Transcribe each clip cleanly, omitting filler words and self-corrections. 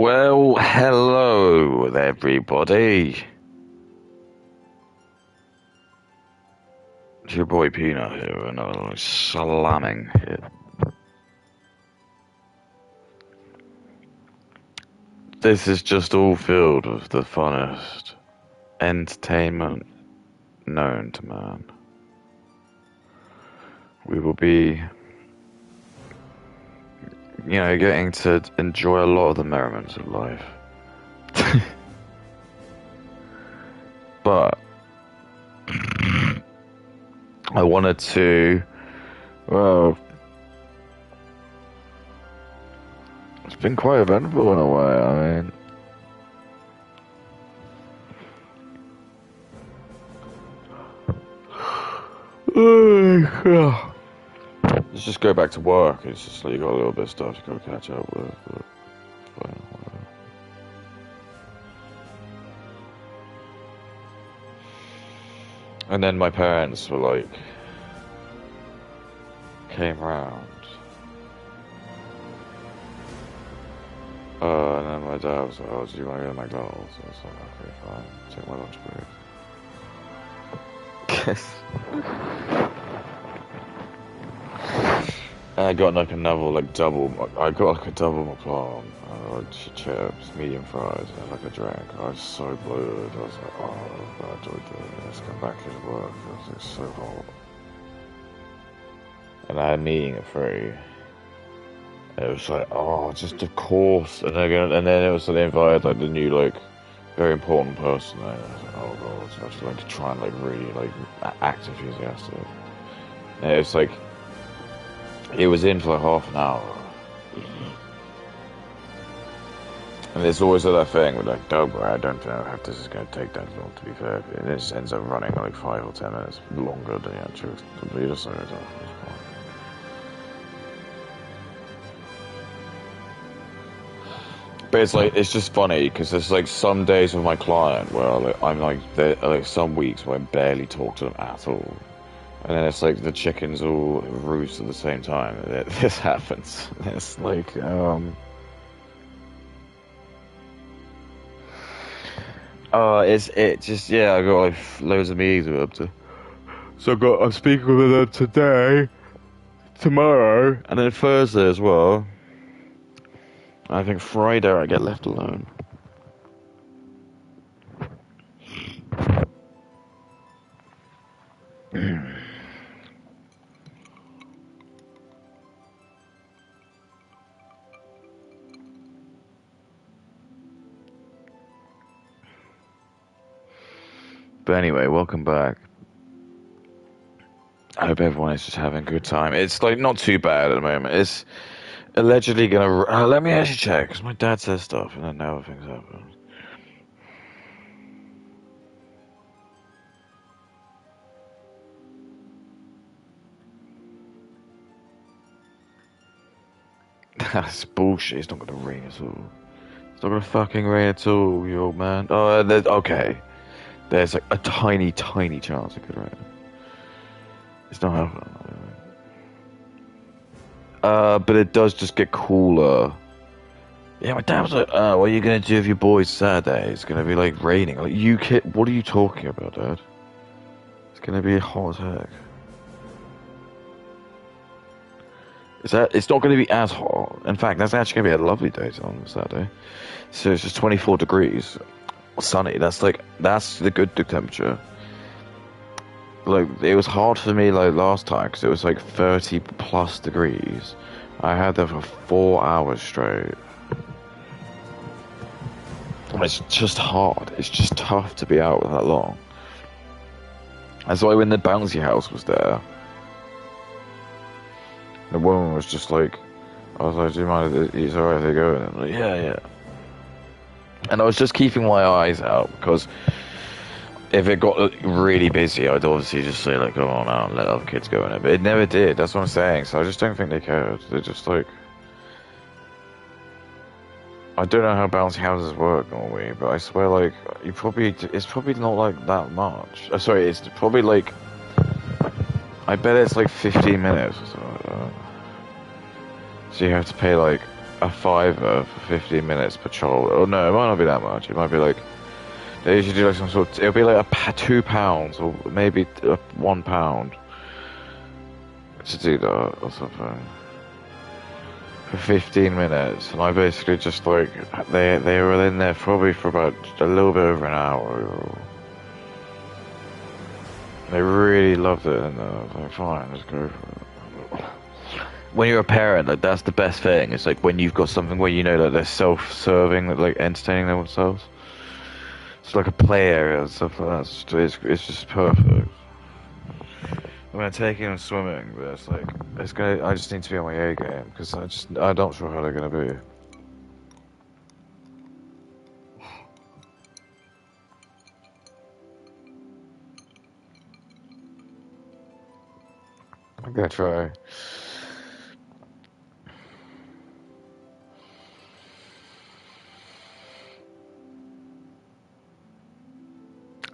Well, hello everybody. It's your boy Peanut here, another slamming hit. This is just all filled with the funnest entertainment known to man. We will be, getting to enjoy a lot of the merriments of life. But I wanted to, well, it's been quite eventful in a way. Let's just go back to work. It's just like you got a little bit of stuff to go catch up with. But whatever. And then my parents were like, came round. And then my dad was like, oh, do you want to go to McDonald's? I was like, okay, fine. Take my lunch break. Yes. And I got like another, double, I got like a double McLaren, chips, medium fries, and like a drink. I was so bloated. I was like, oh, I enjoyed doing this. Come back here to work. It was like so hot. And I had a meeting at 3. And it was like, oh, just of course. And then it was like they invited like the new very important person. And I was like, oh god, so I was to try and really act enthusiastic. And it was like, it was in for half an hour. And there's always that thing with don't worry, I don't know if this is going to take that long, to be fair. And it just ends up running 5 or 10 minutes longer than the actual computer, so it's fine. But it's just funny because there's some days with my client where I'm some weeks where I barely talk to them at all. And then it's the chickens all roost at the same time. This happens. It's I got loads of meetings we're up to. So I'm speaking with them today, tomorrow, and then Thursday as well. I think Friday I get left alone. But anyway, welcome back. I hope everyone is just having a good time. It's not too bad at the moment. It's allegedly gonna. Let me actually check because my dad says stuff and then now things happen. That's bullshit. It's not gonna rain at all. It's not gonna fucking rain at all, you old man. Oh, okay. There's a tiny, tiny chance it could rain. It's not happening. But it does just get cooler. Yeah, my dad was like, what are you gonna do with your boys Saturday? It's gonna be raining. You kid, what are you talking about, Dad? It's gonna be hot as heck. It's not gonna be as hot. In fact, that's actually gonna be a lovely day on Saturday. So it's just 24 degrees. Sunny. That's the good temperature. It was hard for me last time because it was 30 plus degrees. I had that for 4 hours straight. It's just hard. It's just tough to be out that long. That's why when the bouncy house was there, the woman was just I was like, do you mind if it's alright if they go? And I'm like, yeah. And I was just keeping my eyes out because if it got really busy, I'd obviously just say go on out and let other kids go in it. But it never did. That's what I'm saying. So I just don't think they cared. They're just I don't know how bouncy houses work normally, but I swear it's probably not that much. Sorry, it's probably I bet it's 15 minutes or something like that. So you have to pay a fiver for 15 minutes per child. Oh no, it might not be that much. It might be like they usually do like some sort. It'll be like £2 or maybe £1 to do that or something for 15 minutes. And I basically just like they were in there probably for about a little bit over an hour. They really loved it, and I was like, fine, let's go for it. When you're a parent, like that's the best thing. It's like when you've got something where you know that they're self-serving, that like entertaining themselves. It's like a play area and stuff like that. It's just perfect. I'm gonna take him swimming, but it's like I just need to be on my A game because I'm not sure how they're gonna be. I'm gonna try.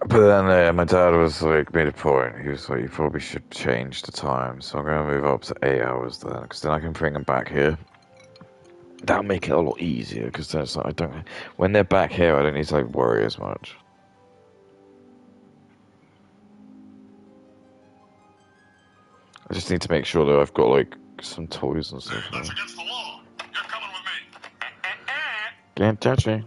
But then my dad was like, made a point. He was like, you probably should change the time. So I'm going to move up to 8 hours then, because then I can bring them back here. That'll make it a lot easier, because then it's like, when they're back here, I don't need to like worry as much. I just need to make sure that I've got like some toys and stuff. That's against the law. You're coming with me. Can't touch me.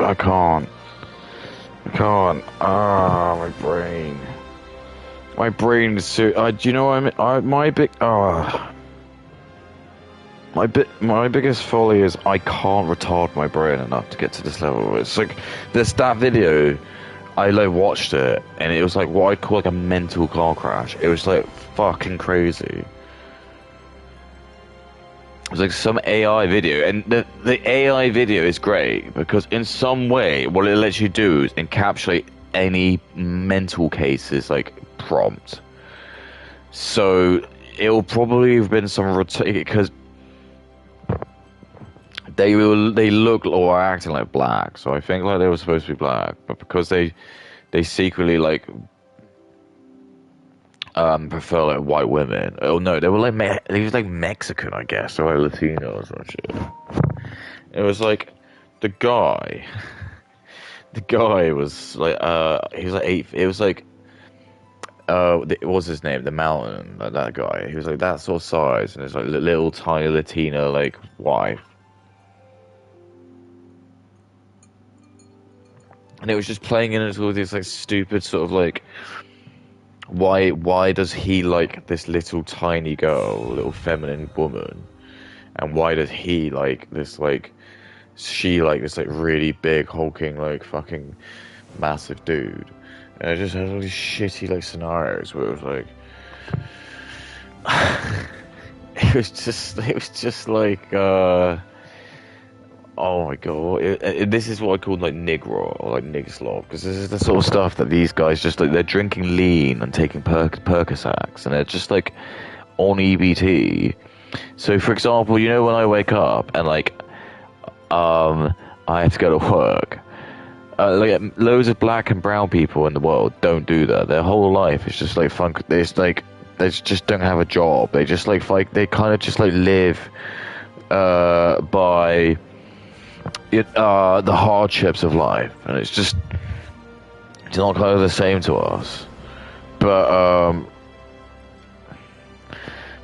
I can't. Ah, my brain. My brain is so. Do you know what I mean? My biggest folly is I can't retard my brain enough to get to this level. It's like that video. I like watched it, and it was like what I'd call like a mental car crash. It was like fucking crazy. It was like some AI video, and the AI video is great because in some way, what it lets you do is encapsulate any mental cases like prompt. So it'll probably have been some because they look or are acting like black, so I think like they were supposed to be black, but because they secretly like prefer like white women. Oh no, they were like they was like Mexican, I guess, or like Latinos or shit. It was like the guy was like he was like it was like what was his name? The Mountain, like that guy. He was like that sort of size, and it's like little tiny Latina like wife. And it was just playing into all these like stupid sort of like why does he like this little tiny girl, little feminine woman, and why does he like this like she like this like really big hulking like fucking massive dude? And it just had all these shitty like scenarios where it was like it was just like oh my god, this is what I call like Negro or like Nigslov, because this is the sort of stuff that these guys just like, they're drinking lean and taking Percocets, and they're just like on EBT, So, for example, you know when I wake up and like, I have to go to work. Like loads of black and brown people in the world don't do that. Their whole life is just like fun. It's like they just don't have a job. They just like fight. They kind of just like live by the hardships of life, and it's not kind of the same to us. But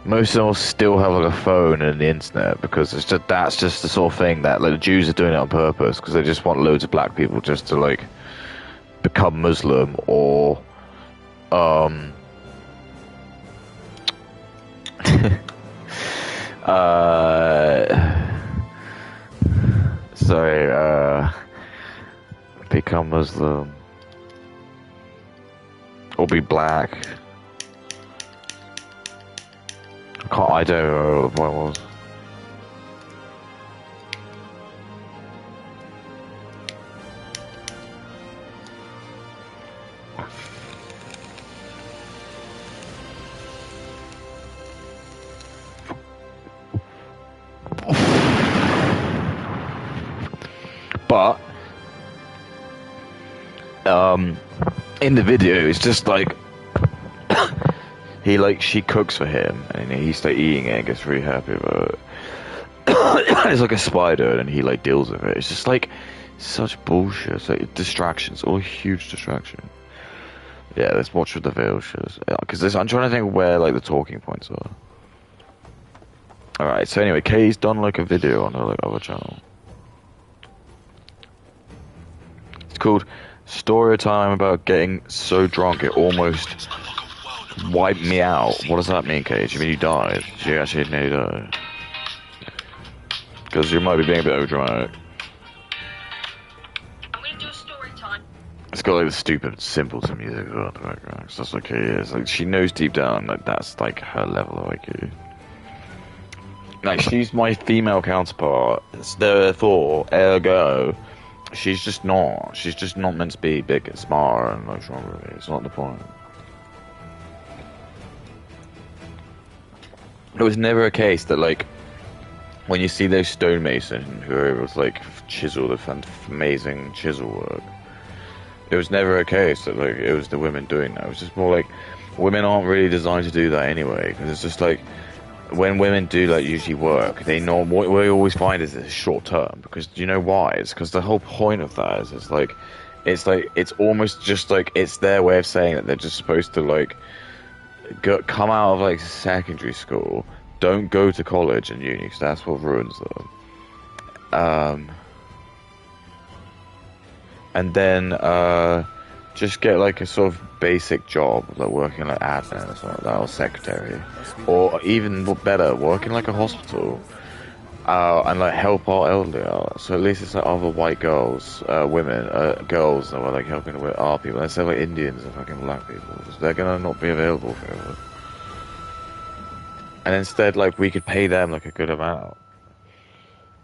most of them will still have like a phone and the internet because that's just the sort of thing that like the Jews are doing it on purpose because they just want loads of black people just to like become Muslim or uh sorry become Muslim or be black. I don't know what the point was. But in the video it's just like she cooks for him and he's like eating it and gets really happy about it. It's like a spider and he like deals with it. It's just like such bullshit. It's like distractions, all huge distraction. Yeah, let's watch what the veil shows. Because I'm trying to think where like the talking points are. Alright, so anyway, Kay's done like a video on her like other channel. It's called Story Time About Getting So Drunk It Almost Wiped Me Out. What does that mean, Kay? Do you mean you died? Do you actually nearly die? Because you might be being a bit overdramatic. I'm gonna do a story time. It's got like the stupid Simpleton music as well in the background. So that's like Kay is. Like she knows deep down that that's like her level of IQ. Like she's my female counterpart. Therefore, ergo, she's just not. She's just not meant to be big and smart and like stronger than me. It's not the point. It was never a case that like when you see those stonemasons who are able to like chisel the amazing chisel work. It was never a case that like it was the women doing that. It was just more like women aren't really designed to do that anyway. Because it's just like when women do like usually work, they know what we always find is it's short term. Because do you know why? It's because the whole point of that is it's almost just like it's their way of saying that they're just supposed to like come out of like secondary school, don't go to college and uni because that's what ruins them. And then just get like a sort of basic job, like working like admin or something like that, or secretary, or even better, working like a hospital, and like help our elderly out. So at least it's like other white girls, girls that were like helping with our people instead of like Indians and fucking black people. They're gonna not be available forever. And instead, like we could pay them like a good amount.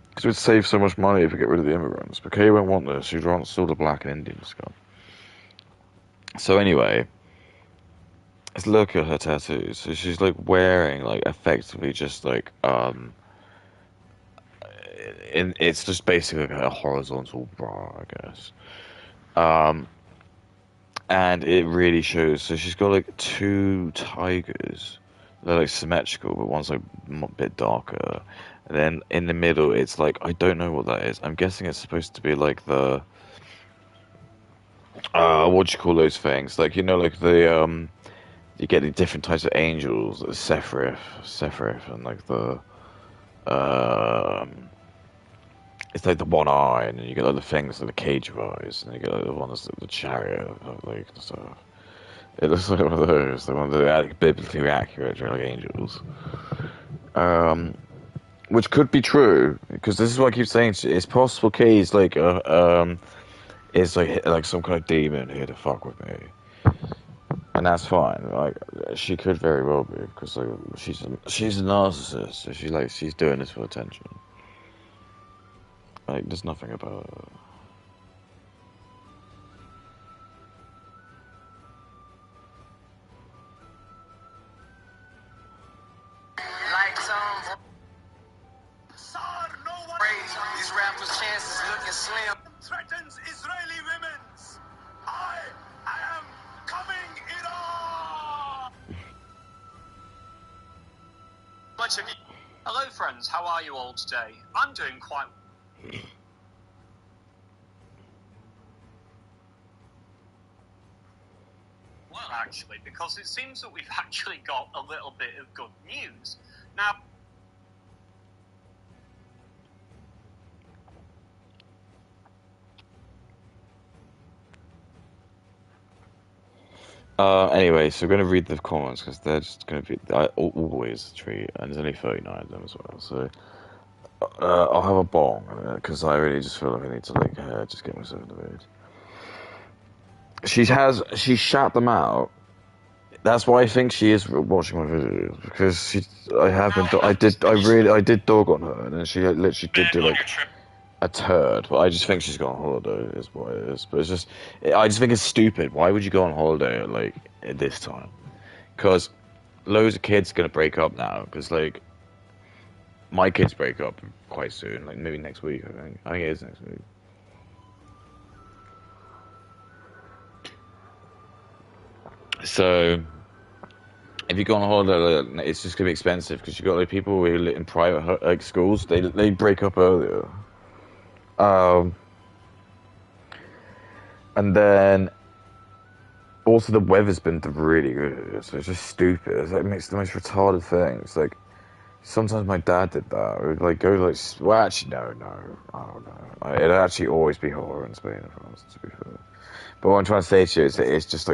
Because we'd save so much money if we get rid of the immigrants. But Kay won't want this. She'd want still the black and Indian scum. So anyway, let's look at her tattoos. So she's like wearing like effectively just like it's just basically like a horizontal bra, I guess. And it really shows. So she's got like two tigers. They're like symmetrical, but one's like a bit darker. And then in the middle, it's like I don't know what that is. I'm guessing it's supposed to be like the what do you call those things? Like like the you get the different types of angels, the Sephiroth, and like the it's like the one eye, and then you get like the things like the cage of eyes, and you get like the one that's like the chariot, like stuff. It looks like one of those, the ones that are like, biblically accurate, like angels. Which could be true because this is what I keep saying. It's possible Kay's like is like some kind of demon here to fuck with me, and that's fine. Like she could very well be because like she's a narcissist, so she's doing this for attention. Like there's nothing about her. threatens Israeli women's. I am coming Iran. Much of you. Hello, friends. How are you all today? I'm doing quite well, actually, because it seems that we've actually got a little bit of good news. Now, Anyway, so we're going to read the comments because they're just going to be always a treat, and there's only 39 of them as well. So I'll have a bong because I really just feel like I need to just get myself in the mood. She shut them out. That's why I think she is watching my videos because I did dog on her, and then she literally did do like a turd, but I just think she's gone on holiday is what it is. But I just think it's stupid. Why would you go on holiday at this time? Because loads of kids are gonna break up now. Because like my kids break up quite soon, like maybe next week. I think it is next week. So if you go on holiday, it's just gonna be expensive because you got like people who live in private like schools. They break up earlier. And then also the weather's been really good, so it's just stupid. It's like makes the most retarded things. Like sometimes my dad did that. It would like go like, well, actually no, I don't know. It'd actually always be hotter in Spain and France, to be fair. But what I'm trying to say to you is that it's just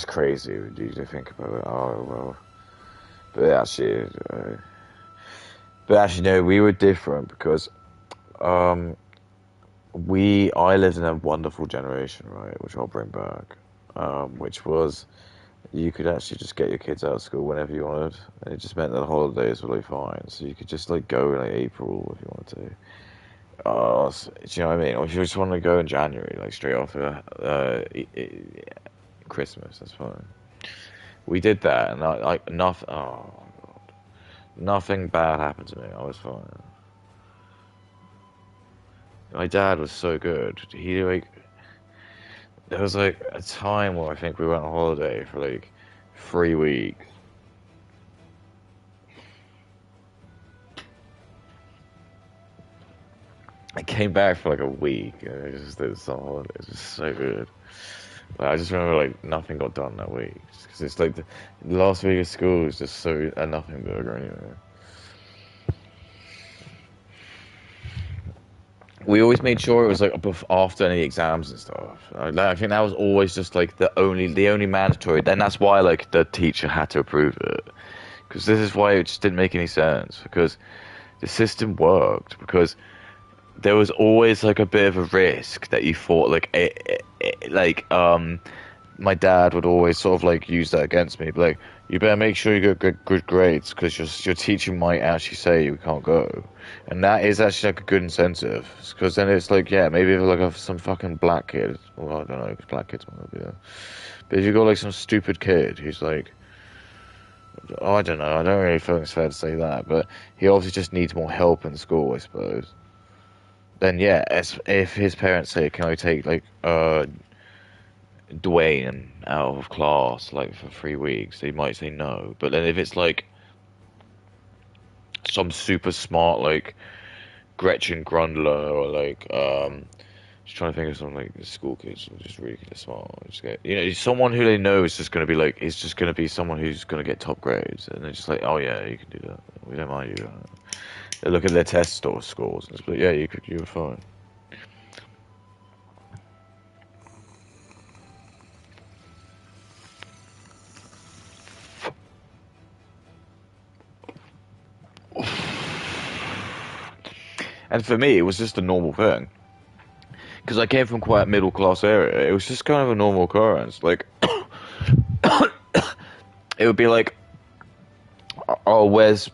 crazy when you think about it. Oh well, but actually no, we were different because I lived in a wonderful generation, right, which I'll bring back, which was you could actually just get your kids out of school whenever you wanted, and it just meant that the holidays were like fine, so you could just like go in like April if you wanted to. So, do you know what I mean? Or if you just want to go in January, like straight after Christmas, that's fine. We did that, and nothing. Oh God, nothing bad happened to me. I was fine. My dad was so good. There was like a time where I think we went on holiday for like 3 weeks. I came back for like a week and I just did some holiday. It was just so good. Like, I just remember like nothing got done that week because it's like the last week of school was just so a nothing burger anyway. We always made sure it was like after any exams and stuff. I think that was always just like the only mandatory. Then that's why like the teacher had to approve it, because this is why it just didn't make any sense. Because the system worked because there was always like a bit of a risk that you thought my dad would always sort of like use that against me, but like you better make sure you get good grades because your teacher might actually say you can't go, and that is actually like a good incentive because then it's like yeah maybe if like some fucking black kid, well I don't know because black kids might not be there, but if you got like some stupid kid who's like oh, I don't know, I don't really feel it's fair to say that, but he obviously just needs more help in school I suppose, then yeah if his parents say can I take like Dwayne out of class like for 3 weeks, they might say no. But then if it's like some super smart like Gretchen Grundler or like just trying to think of some like school kids who are just really smart, just get someone who they know is just gonna be someone who's gonna get top grades, and they're just like oh yeah you can do that, we don't mind you. They look at their test scores and it's like yeah you were fine. And for me, it was just a normal thing. Because I came from quite a middle class area. It was just kind of a normal occurrence. Like, it would be like, oh, where's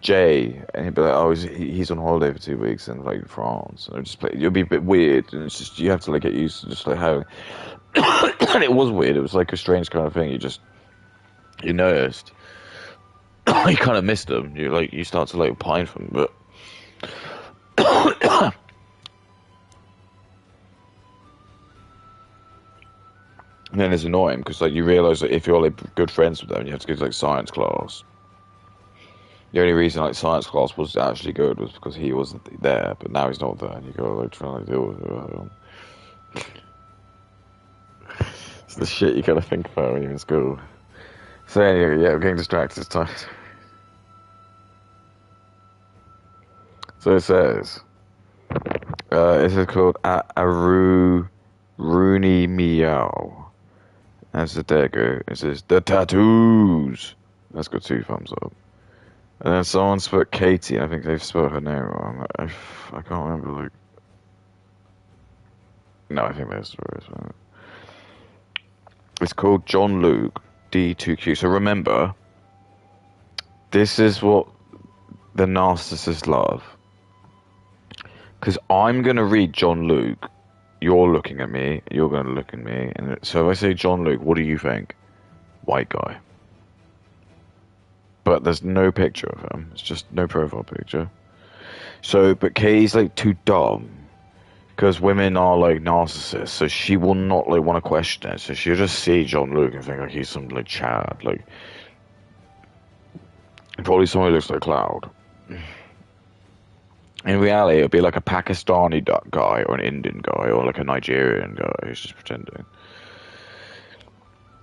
Jay? And he'd be like, oh, he's on holiday for 2 weeks in like France. And it would be a bit weird. And it's just, you have to like get used to just like how. And it was weird. It was like a strange kind of thing. You noticed. You kind of missed them. You start to like pine for them. But And then it's annoying because like you realise that if you're like good friends with them, you have to go to like science class. The only reason like science class was actually good was because he wasn't there, but now he's not there, and you go like trying to deal with it. It's the shit you gotta think about when you're in school. So anyway, yeah, we're getting distracted. It's time. So it says, this is called Aru Rooney Meow. That's the dagger. It says the tattoos. That's got 2 thumbs up. And then someone spoke Katie, and I think they've spelled her name wrong. I can't remember, like... No, I think that's right. It's called John Luke, D2Q. So remember, this is what the narcissists love. Because I'm going to read John Luke, you're looking at me, you're going to look at me. And so if I say John Luke, what do you think? White guy. But there's no picture of him. It's just no profile picture. So, but Katie's like too dumb. Because women are like narcissists, so she will not like want to question it. So she'll just see John Luke and think like he's some like Chad, like probably someone who looks like Cloud. In reality, it'll be like a Pakistani guy or an Indian guy or like a Nigerian guy who's just pretending.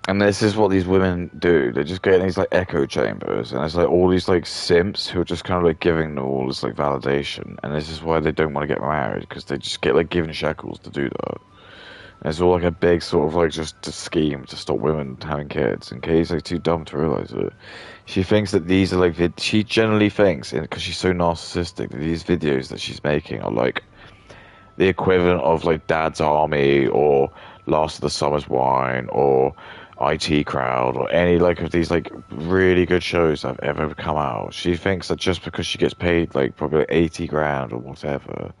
And this is what these women do. They just get in these like echo chambers, and it's like all these like simps who are just kind of like giving them all this like validation. And this is why they don't want to get married, because they just get like given shekels to do that. And it's all like a big sort of like just a scheme to stop women having kids. And Katie's like too dumb to realize it. She thinks that these are like she generally thinks, because she's so narcissistic, that these videos that she's making are like the equivalent of like Dad's Army or Last of the Summer's Wine or IT Crowd or any like of these like really good shows that have ever come out. She thinks that just because she gets paid like probably like 80 grand or whatever,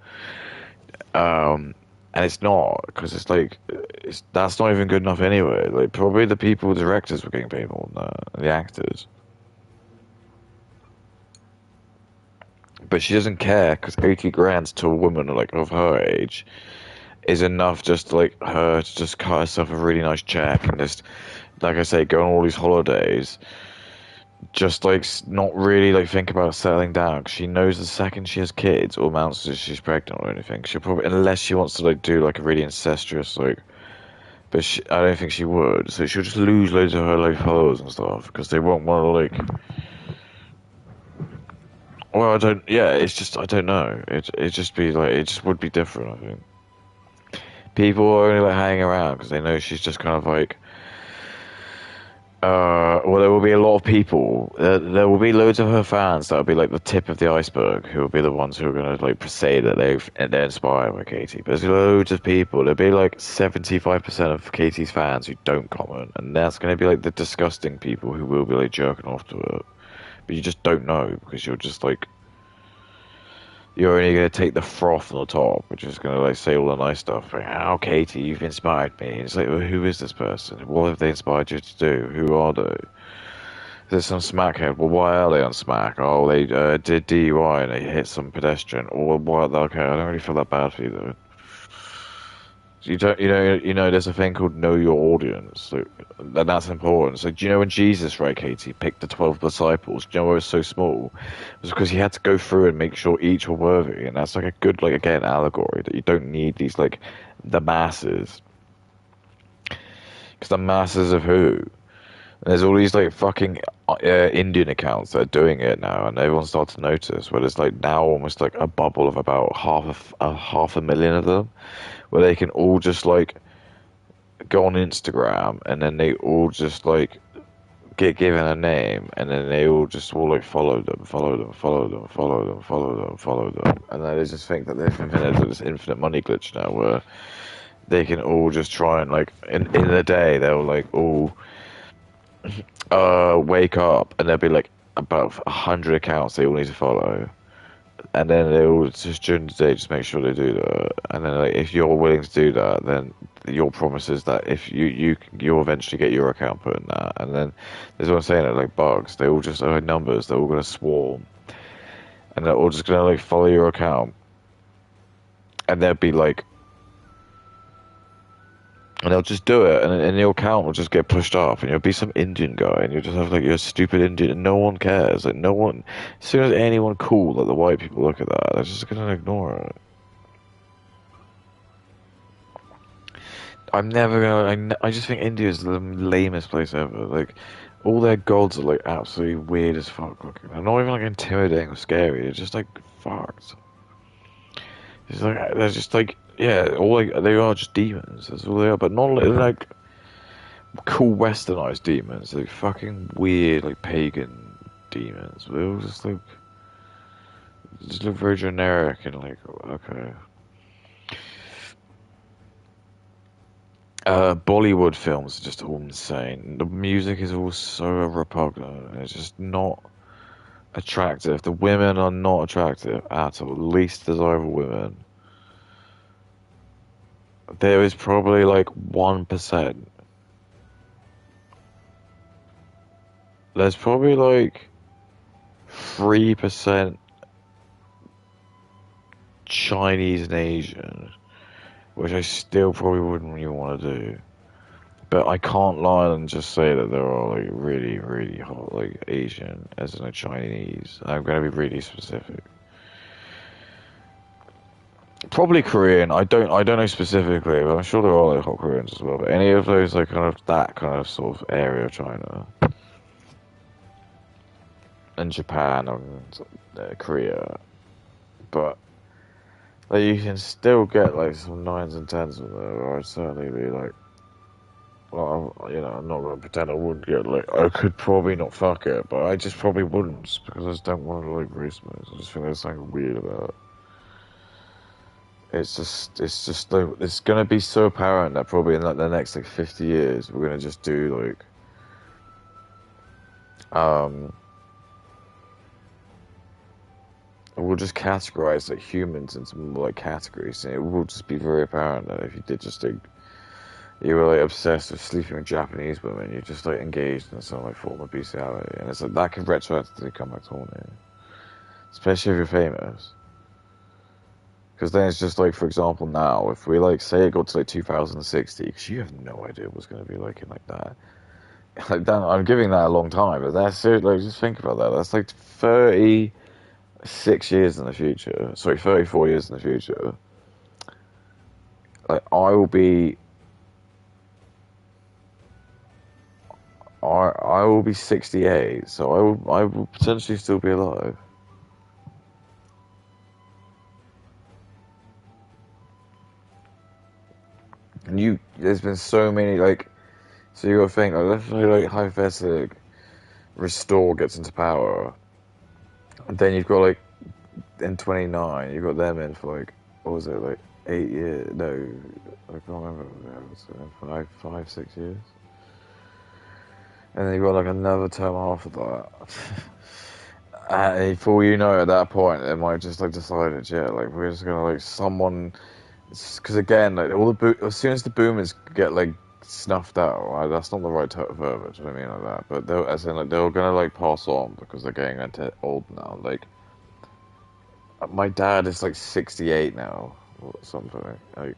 and it's not, because it's like that's not even good enough anyway. Like probably the people, the directors were getting paid more than that, the actors. But she doesn't care, because 80 grand to a woman like of her age is enough just like her to just cut herself a really nice check and just, like I say, go on all these holidays, just like not really like think about settling down, because she knows the second she has kids or amounts to she's pregnant or anything, she'll probably, unless she wants to like do like a really incestuous like, but I don't think she would, so she'll just lose loads of her like followers and stuff because they won't want to like. Well, I don't. Yeah, it's just I don't know. It just be like it just would be different. I think people are only like hanging around because they know she's just kind of like. Well, there will be a lot of people. There will be loads of her fans that will be like the tip of the iceberg, who will be the ones who are gonna like say that they're inspired by Katie. But there's loads of people. There'll be like 75% of Katie's fans who don't comment, and that's gonna be like the disgusting people who will be like jerking off to it. But you just don't know, because you're just like, you're only going to take the froth on the top, which is going to like say all the nice stuff. Like, oh, Katie, you've inspired me. And it's like, well, who is this person? What have they inspired you to do? Who are they? There's some smackhead. Well, why are they on smack? Oh, they did DUI and they hit some pedestrian. Or what? Okay, I don't really feel that bad for you though. You don't, there's a thing called know your audience, and that's important. So, do you know when Jesus, right, Katie, picked the 12 disciples? Do you know why it was so small? It was because he had to go through and make sure each were worthy, and that's like a good, like again, allegory that you don't need these like the masses, because the masses of who? And there's all these like fucking Indian accounts that are doing it now, and everyone starts to notice. Where there's like now almost like a bubble of about half a million of them, where they can all just like go on Instagram, and then they all just like get given a name, and then they all like follow them, and then they just think that they've invented this infinite money glitch now, where they can all just try and like in a day they'll like all wake up, and there'll be like about 100 accounts they all need to follow. And then they all just during the day just make sure they do that. And then like, if you're willing to do that, then your promise is that if you'll eventually get your account put in that. And then there's what I'm saying, like bugs, they all just are like numbers, they're all gonna swarm. And they're all just gonna like follow your account. And there'll be like And they'll just do it, and your account will just get pushed up, and you'll be some Indian guy, and you'll just have like your stupid Indian, and no one cares. Like no one, as soon as anyone cool, like the white people look at that, they're just gonna ignore it. I'm never gonna. I just think India is the lamest place ever. Like all their gods are like absolutely weird as fuck looking. They're not even like intimidating or scary. They're just like fucked. It's like they're just like yeah, all like they are just demons. That's all they are, but not like cool westernized demons, like fucking weird, like pagan demons. They all just look very generic and like okay. Bollywood films are just all insane. The music is all so repugnant. It's just not attractive. The women are not attractive at all. Least desirable women. There is probably like 1%. There's probably like 3% Chinese and Asian, which I still probably wouldn't really want to do. But I can't lie and just say that there are like really, really hot like Asian as in a Chinese. I'm going to be really specific. Probably Korean. I don't know specifically, but I'm sure there are like hot Koreans as well. But any of those like kind of that kind of sort of area of China and Japan and Korea, but like you can still get like some nines and tens from there. Or I'd certainly be like, well, I'm not gonna pretend I wouldn't get like I could probably not fuck it, but I just probably wouldn't just because I just don't want to like race moves. I just think there's something weird about it. It's just like it's gonna be so apparent that probably in like the next like 50 years we're gonna just do like um we'll just categorize like humans into more like categories, and it will just be very apparent that if you did just like you were like obsessed with sleeping with Japanese women, you're just like engaged in some like form of bestiality, and it's like that could retroactively come back to haunt you, especially if you're famous. Because then it's just like, for example, now if we like say it got to like 2060, because you have no idea what's going to be like in like that. Like that, I'm giving that a long time, but that's it. Like just think about that. That's like 36 years in the future. Sorry, 34 years in the future. Like I will be 68, so I will potentially still be alive. And there's been so many like, so you got to think like, let's say like hypothetically, Restore gets into power, and then you've got like in 29, you've got them in for like what was it like 8 years? No, I can't remember. It was 5, 6 years, and then you've got like another term after that. And before you know, at that point, it might just like decided, yeah, like we're just gonna like someone, because again, like as soon as the boomers get like snuffed out, right, that's not the right verbiage. I mean like that, but as in like they're gonna like pass on because they're getting old now. Like my dad is like 68 now or something. Like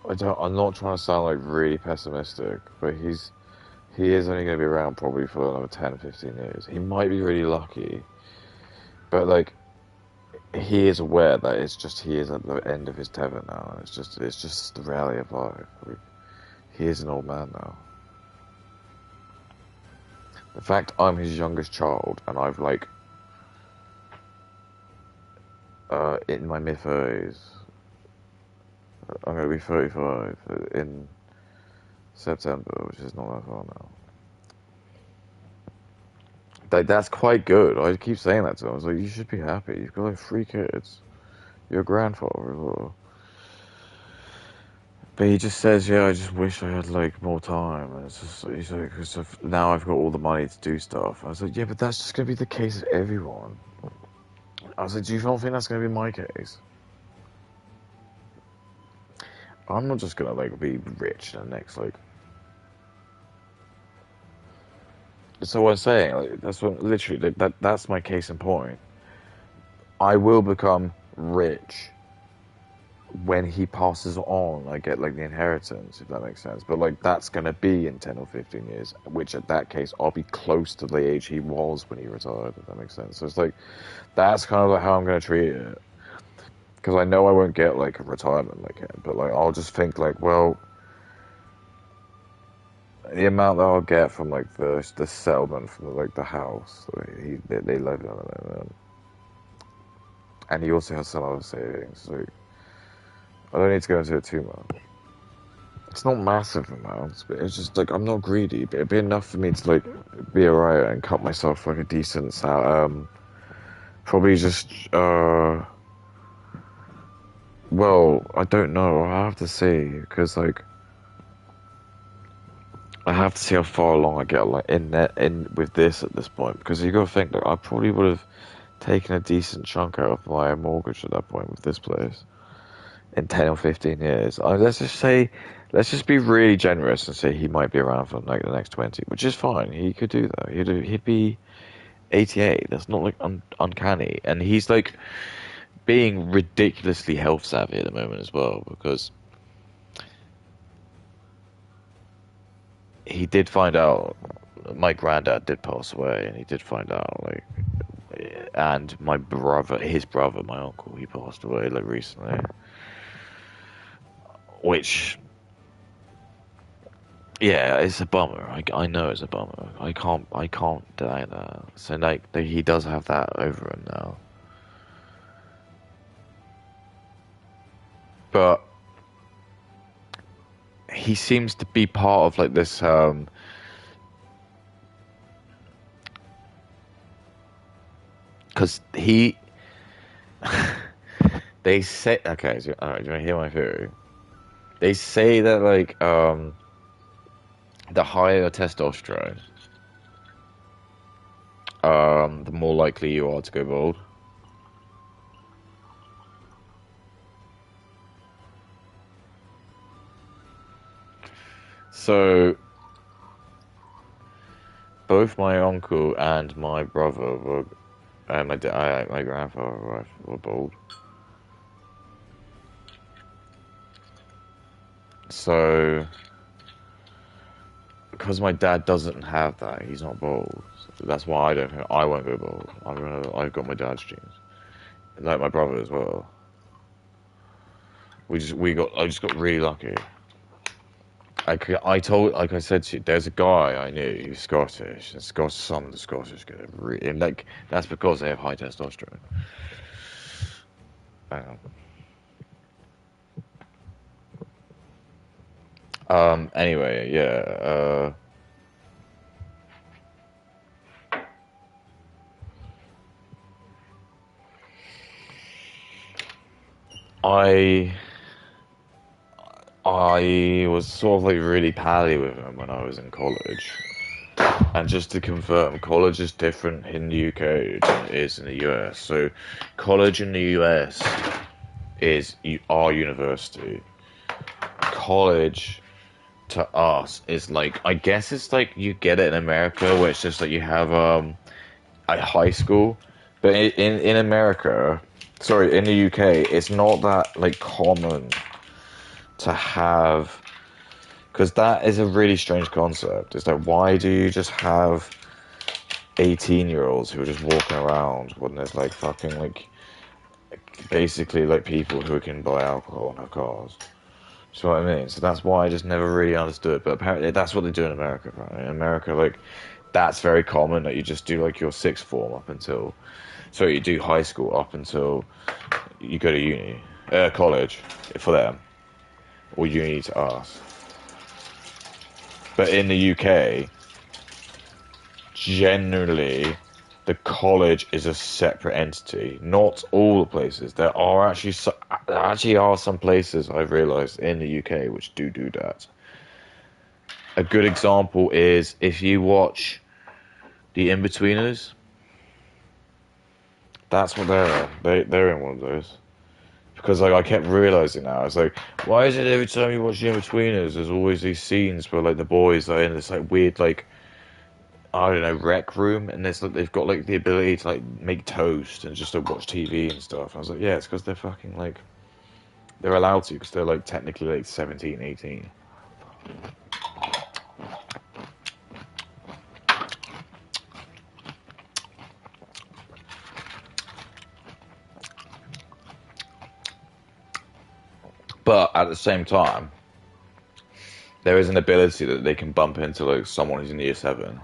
I'm not trying to sound like really pessimistic, but he is only going to be around probably for another 10, 15 years. He might be really lucky, but like he is aware that he is at the end of his tether now. It's just the reality of life. Like, he is an old man now. The fact I'm his youngest child and I've like in my mid 30s. I'm going to be 35 in September, which is not that far now. That's quite good. I keep saying that to him. I was like, you should be happy. You've got like 3 kids. You're a grandfather as well. But he just says, yeah, I just wish I had like more time. And it's just, he's like, because now I've got all the money to do stuff. I was like, yeah, but that's just going to be the case of everyone. I was like, do you not think that's going to be my case? I'm not just going to like be rich in the next like. So what I'm saying, like, that's what literally that's my case in point. I will become rich when he passes on, I get like the inheritance, if that makes sense. But like that's gonna be in 10 or 15 years, which at that case I'll be close to the age he was when he retired, if that makes sense. So it's like that's kind of like how I'm gonna treat it, because I know I won't get like a retirement like him, but like I'll just think like, well, the amount that I'll get from like the settlement from like the house that they live in at the moment, and he also has some other savings. So I don't need to go into it too much. It's not massive amounts, but it's just like I'm not greedy, but it'd be enough for me to like be alright and cut myself like a decent salary. Probably just well, I don't know. I have to see because like I have to see how far along I get like in with this at this point, because you gotta think that I probably would have taken a decent chunk out of my mortgage at that point with this place in 10 or 15 years. Let's just be really generous and say he might be around for like the next 20, which is fine. He could do that. He'd be 88. That's not like uncanny. And he's like being ridiculously health savvy at the moment as well, because he did find out my granddad did pass away, and he did find out like, and my brother, his brother, my uncle, he passed away like recently, which, yeah, it's a bummer. I know it's a bummer. I can't deny that. So like he does have that over him now, but he seems to be part of like this because he they say, okay, so, all right, do you want to hear my theory? They say that like the higher your testosterone, the more likely you are to go bald. So both my uncle and my brother were, and my grandfather were bald. So because my dad doesn't have that, he's not bald. So that's why I won't go bald. I've got my dad's genes, like my brother as well. I just got really lucky. Like I said to you, there's a guy I knew who's Scottish, and some of the Scottish get it really, and like that's because they have high testosterone. Um, anyway, yeah. I I was sort of like really pally with him when I was in college. And just to confirm, college is different in the UK than it is in the US. So, college in the US is our university. College to us is like, I guess it's like you get it in America, where it's just like you have a high school, but in America, sorry, in the UK, it's not that like common to have, because that is a really strange concept. It's like, why do you just have 18-year-olds who are just walking around when there's like fucking like basically like people who can buy alcohol and have cars? Do you know what I mean? So that's why I just never really understood. But apparently that's what they do in America. Apparently in America, like that's very common that you just do like your sixth form up until, so you do high school up until you go to college for them, or uni to us. But in the UK, generally, the college is a separate entity. Not all the places. There actually are some places I've realised in the UK which do that. A good example is if you watch The In-Betweeners. That's what they're in. They're in one of those. Because like I kept realising now, I was like, why is it every time you watch The In-Betweeners, there's always these scenes where like the boys are in this like weird like, I don't know, rec room, and there's like they've got like the ability to like make toast and just like watch TV and stuff. I was like, yeah, it's because they're fucking like They're allowed to because they're like technically like 17, 18. But at the same time, there is an ability that they can bump into like someone who's in year 7.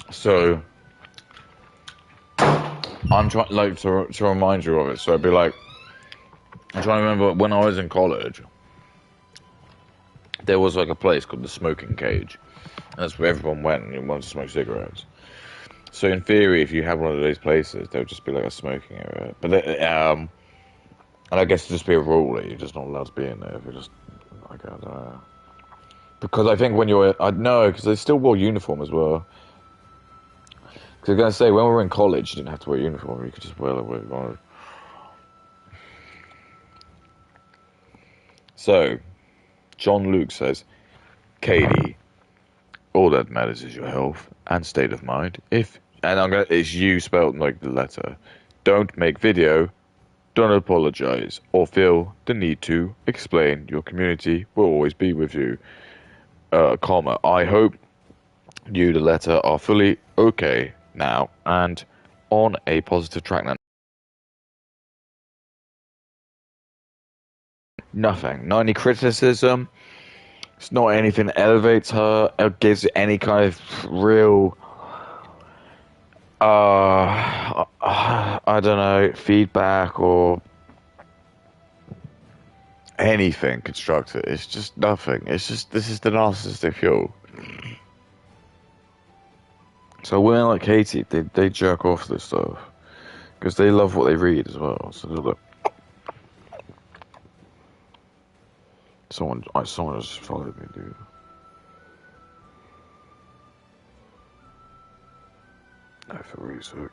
So I'm trying like to remind you of it. So it'd be like I'm trying to remember when I was in college. There was like a place called the Smoking Cage, and that's where everyone went and wanted to smoke cigarettes. So in theory, if you had one of those places, there would just be like a smoking area. But and I guess it'd just be a rule that you're just not allowed to be in there if you're just like I don't know. Because I think when you're I know because they still wore uniform as well. Because I was gonna say when we were in college, you didn't have to wear a uniform; you could just wear what you wanted. So, John Luke says, Katie, all that matters is your health and state of mind. It's you spelled like the letter. Don't make video, don't apologize, or feel the need to explain. Your community will always be with you. Comma, I hope you, the letter, are fully okay now and on a positive track now. Nothing. Not any criticism. It's not anything that elevates her. It gives any kind of real, I don't know, feedback or anything constructive. It's just nothing. It's just, this is the narcissistic fuel. So women like Katie, they jerk off this stuff. Because they love what they read as well. So they're like, someone just followed me, dude. I feel really sick.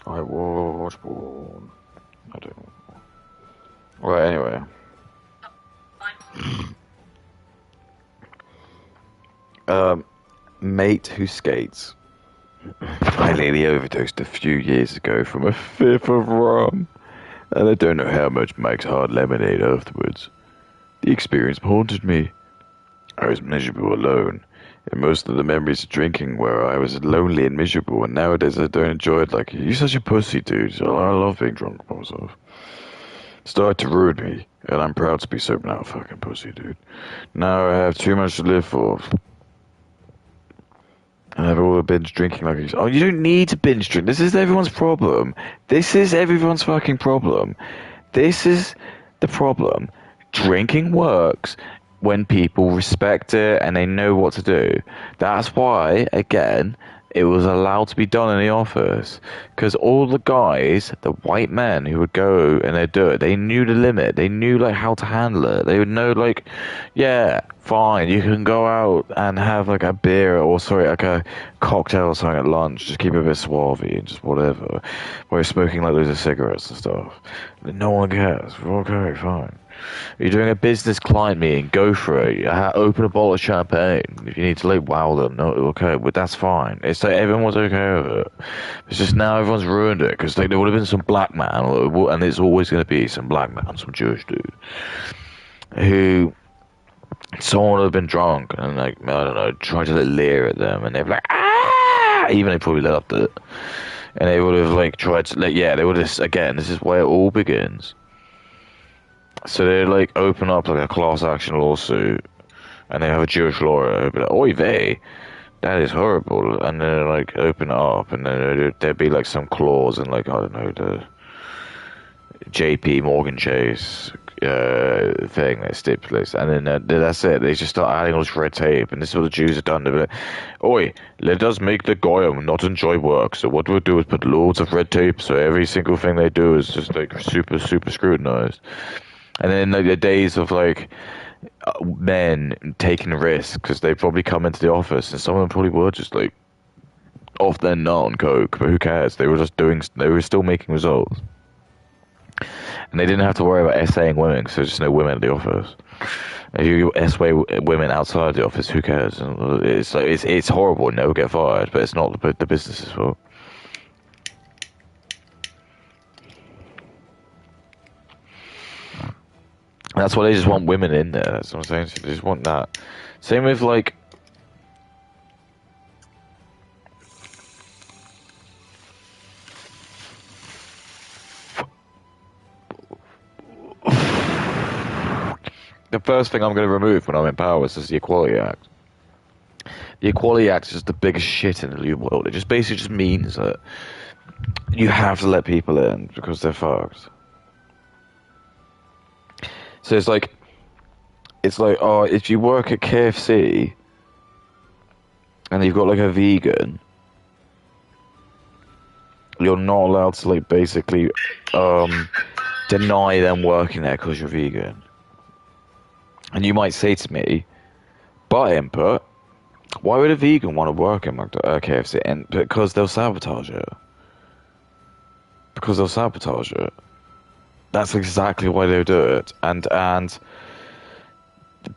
I was born. I don't know. Well, anyway. Mate who skates. I nearly overdosed a few years ago from a fifth of rum, and I don't know how much Mike's hard lemonade afterwards. The experience haunted me. I was miserable alone, and most of the memories of drinking were I was lonely and miserable, and nowadays I don't enjoy it like you're such a pussy, dude. So I love being drunk by myself. It started to ruin me, and I'm proud to be sober now, fucking pussy, dude. Now I have too much to live for. And have all the binge drinking like you. Oh, you don't need to binge drink. This is everyone's problem. This is everyone's fucking problem. This is the problem. Drinking works when people respect it and they know what to do. That's why, again, it was allowed to be done in the office. Because all the guys, the white men who would go and they'd do it, they knew the limit. They knew like how to handle it. They would know like, yeah, fine, you can go out and have like a beer or like a cocktail or something at lunch. Just keep it a bit suave and just whatever. While you're smoking like loads of cigarettes and stuff. No one cares. Okay, fine. You're doing a business client meeting, go for it. Open a bottle of champagne. If you need to like wow them, no, okay, but that's fine. It's like everyone was okay with it. It's just now everyone's ruined it because like there would have been some black man, and it's always going to be some black man, some Jewish dude, who someone would have been drunk and like I don't know, tried to like leer at them, and they'd be like ah, even they probably loved it, and they would have like tried to like they would have again. This is where it all begins. So they like open up like a class action lawsuit, and they have a Jewish lawyer be like, "Oy vey, that is horrible," and then like open it up, and then there'd be like some clause in like I don't know the J.P. Morgan Chase thing that stipulates, and then that's it. They just start adding all this red tape, and this is what the Jews have done. They're like, "Oi, let us make the goyim not enjoy work. So what we'll do is put loads of red tape, so every single thing they do is just like super scrutinized." And then like the days of like men taking risks because they probably come into the office and some of them probably were just like off their nut on coke, but who cares? They were still making results. And they didn't have to worry about essaying women, because there's just no women at the office. If you essay women outside the office, who cares? And it's horrible, and they'll get fired, but it's not the business's fault. That's why they just want women in there. That's what I'm saying. They just want that. Same with like. The first thing I'm going to remove when I'm in power is the Equality Act. The Equality Act is just the biggest shit in the new world. It just basically just means that you have to let people in because they're fucked. So it's like, oh, if you work at KFC and you've got like a vegan, you're not allowed to like basically deny them working there because you're vegan. And you might say to me, but input, why would a vegan want to work in KFC? And because they'll sabotage it. Because they'll sabotage it. That's exactly why they'll do it. And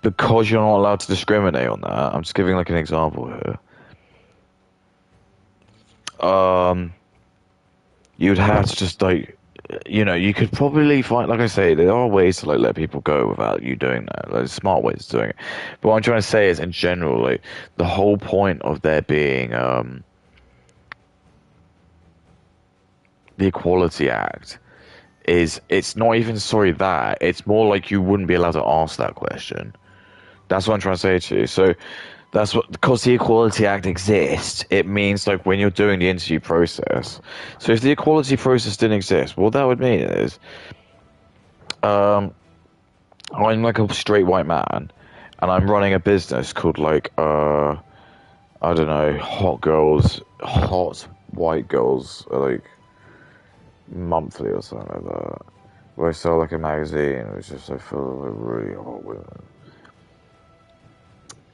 because you're not allowed to discriminate on that, I'm just giving like an example here. You'd have to just like, you know, you could probably find, like I say, there are ways to like let people go without you doing that. Like smart ways of doing it. But what I'm trying to say is, in general, like the whole point of there being the Equality Act is it's not even that. It's more like you wouldn't be allowed to ask that question. That's what I'm trying to say to you. So that's what, because the Equality Act exists, it means like when you're doing the interview process. So if the equality process didn't exist, what that would mean is, I'm like a straight white man, and I'm running a business called like, I don't know, hot white girls, like monthly or something like that, where I sell like a magazine, which is like full of really hot women.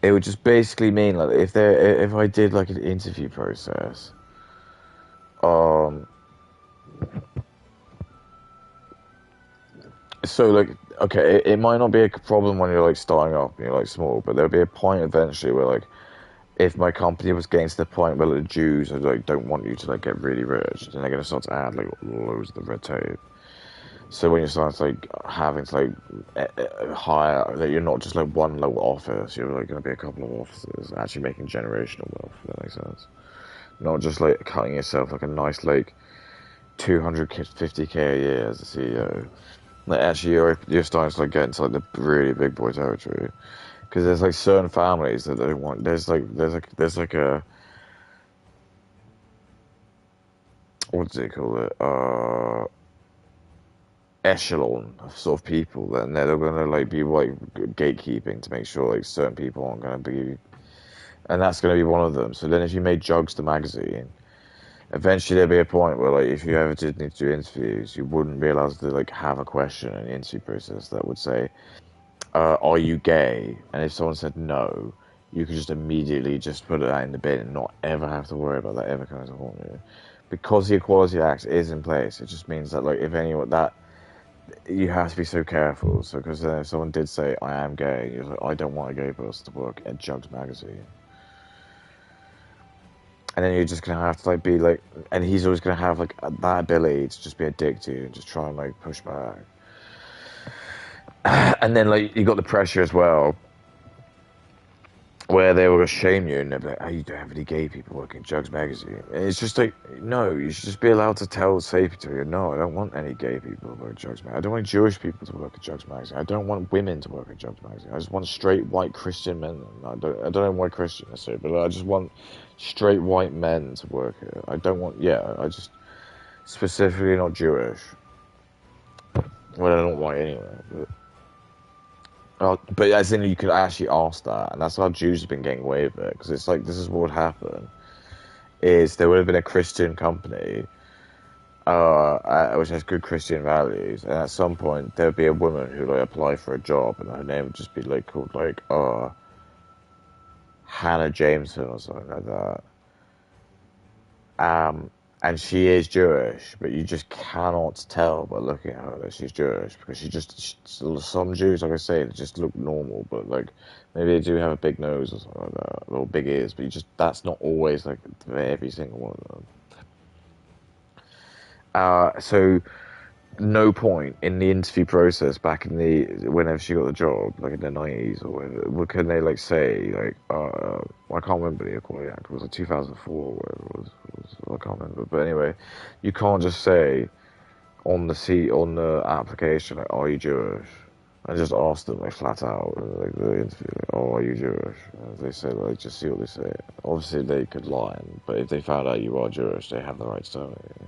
It would just basically mean like if I did like an interview process, so like okay, it might not be a problem when you're like starting up and you're like small, but there'll be a point eventually where like if my company was getting to the point where the Jews are, like don't want you to like get really rich, then they're gonna start to add like loads of the red tape. So when you start like having to like hire, that you're not just like one little office, you're like going to be a couple of offices, actually making generational wealth. If that makes sense. Not just like cutting yourself like a nice like 250k a year as a CEO. Like actually, you're starting to like get into like the really big boy territory, because there's like certain families that they don't want. There's like a, what do they call it? Echelon of sort of people, then they're gonna like be like gatekeeping to make sure like certain people aren't gonna be, and that's gonna be one of them. So then if you made Jugs the magazine, eventually there'd be a point where like if you ever did need to do interviews, you wouldn't be allowed to like have a question in the interview process that would say, are you gay? And if someone said no, you could just immediately just put that in the bin and not ever have to worry about that ever coming to haunt you. Because the Equality Act is in place, it just means that like if anyone that you have to be so careful. So, because if someone did say, I am gay, you're like, I don't want a gay person to work at Jugs magazine. And then you're just going to have to, like, be like, and he's always going to have, like, that ability to just be a dick to you and just try and, like, push back. And then, like, you got the pressure as well, where they will shame you and they'll be like, oh, you don't have any gay people working at Jugs magazine. And it's just like, no, you should just be allowed to say to you, no, I don't want any gay people to work at Jugs magazine. I don't want Jewish people to work at Jugs magazine. I don't want women to work at Jugs magazine. I just want straight white Christian men. I don't know why Christian necessarily, but I just want straight white men to work here. I don't want, I just specifically not Jewish. Well, I don't white anyway, but. But as in, you could actually ask that, and that's how Jews have been getting away with it. Because it's like, this is what would happen: is there would have been a Christian company, which has good Christian values, and at some point there would be a woman who like apply for a job, and her name would just be like called like Hannah Jameson or something like that. And she is Jewish, but you just cannot tell by looking at her that she's Jewish because some Jews, like I say, they just look normal, but like maybe they do have a big nose or something like that, or big ears, but that's not always like every single one of them. So no point in the interview process back in whenever she got the job, like in the 90s or whatever, can they like say like I can't remember the Equality Act, it was like 2004 or whatever it was, I can't remember, but anyway, you can't just say on the application like, are you Jewish? And just ask them like flat out like the interview like, oh, are you Jewish? And they say like just see what they say. Obviously they could lie, but if they found out you are Jewish, they have the right to tell you.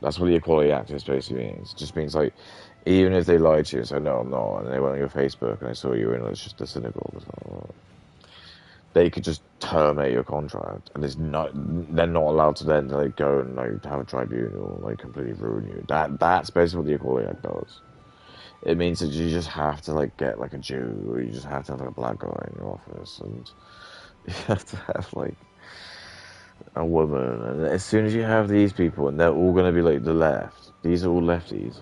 That's what the Equality Act basically means. It just means like, even if they lied to you and said no, I'm not, and they went on your Facebook and they saw you in just the synagogue or something, they could just terminate your contract, and they're not allowed to then like go and like have a tribunal, like completely ruin you. That's basically what the Equality Act does. It means that you just have to like get like a Jew, or you just have to have like a black guy in your office, and you have to have like a woman, and as soon as you have these people, and they're all going to be like the left, these are all lefties.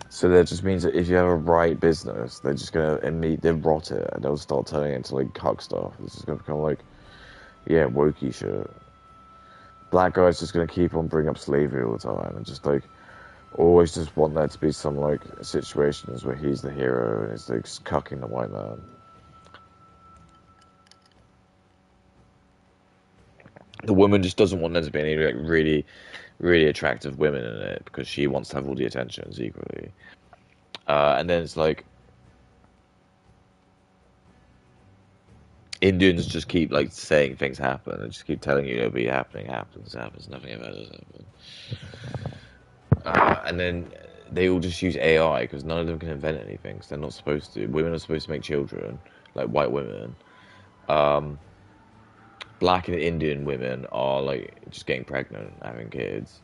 So that just means that if you have a right business, they're just going to immediately rot it, and they'll start turning it into like cuck stuff. It's just going to become like, yeah, wokey shit. Black guys just going to keep on bringing up slavery all the time, and just like always just want there to be some like situations where he's the hero and he's like cucking the white man. The woman just doesn't want there to be any like really, really attractive women in it because she wants to have all the attentions equally. And then it's like Indians just keep like saying things happen and just keep telling you it'll be happening, happens, nothing ever does happen. And then they all just use AI because none of them can invent anything. Cause they're not supposed to. Women are supposed to make children, like white women. Black and Indian women are like just getting pregnant, having kids,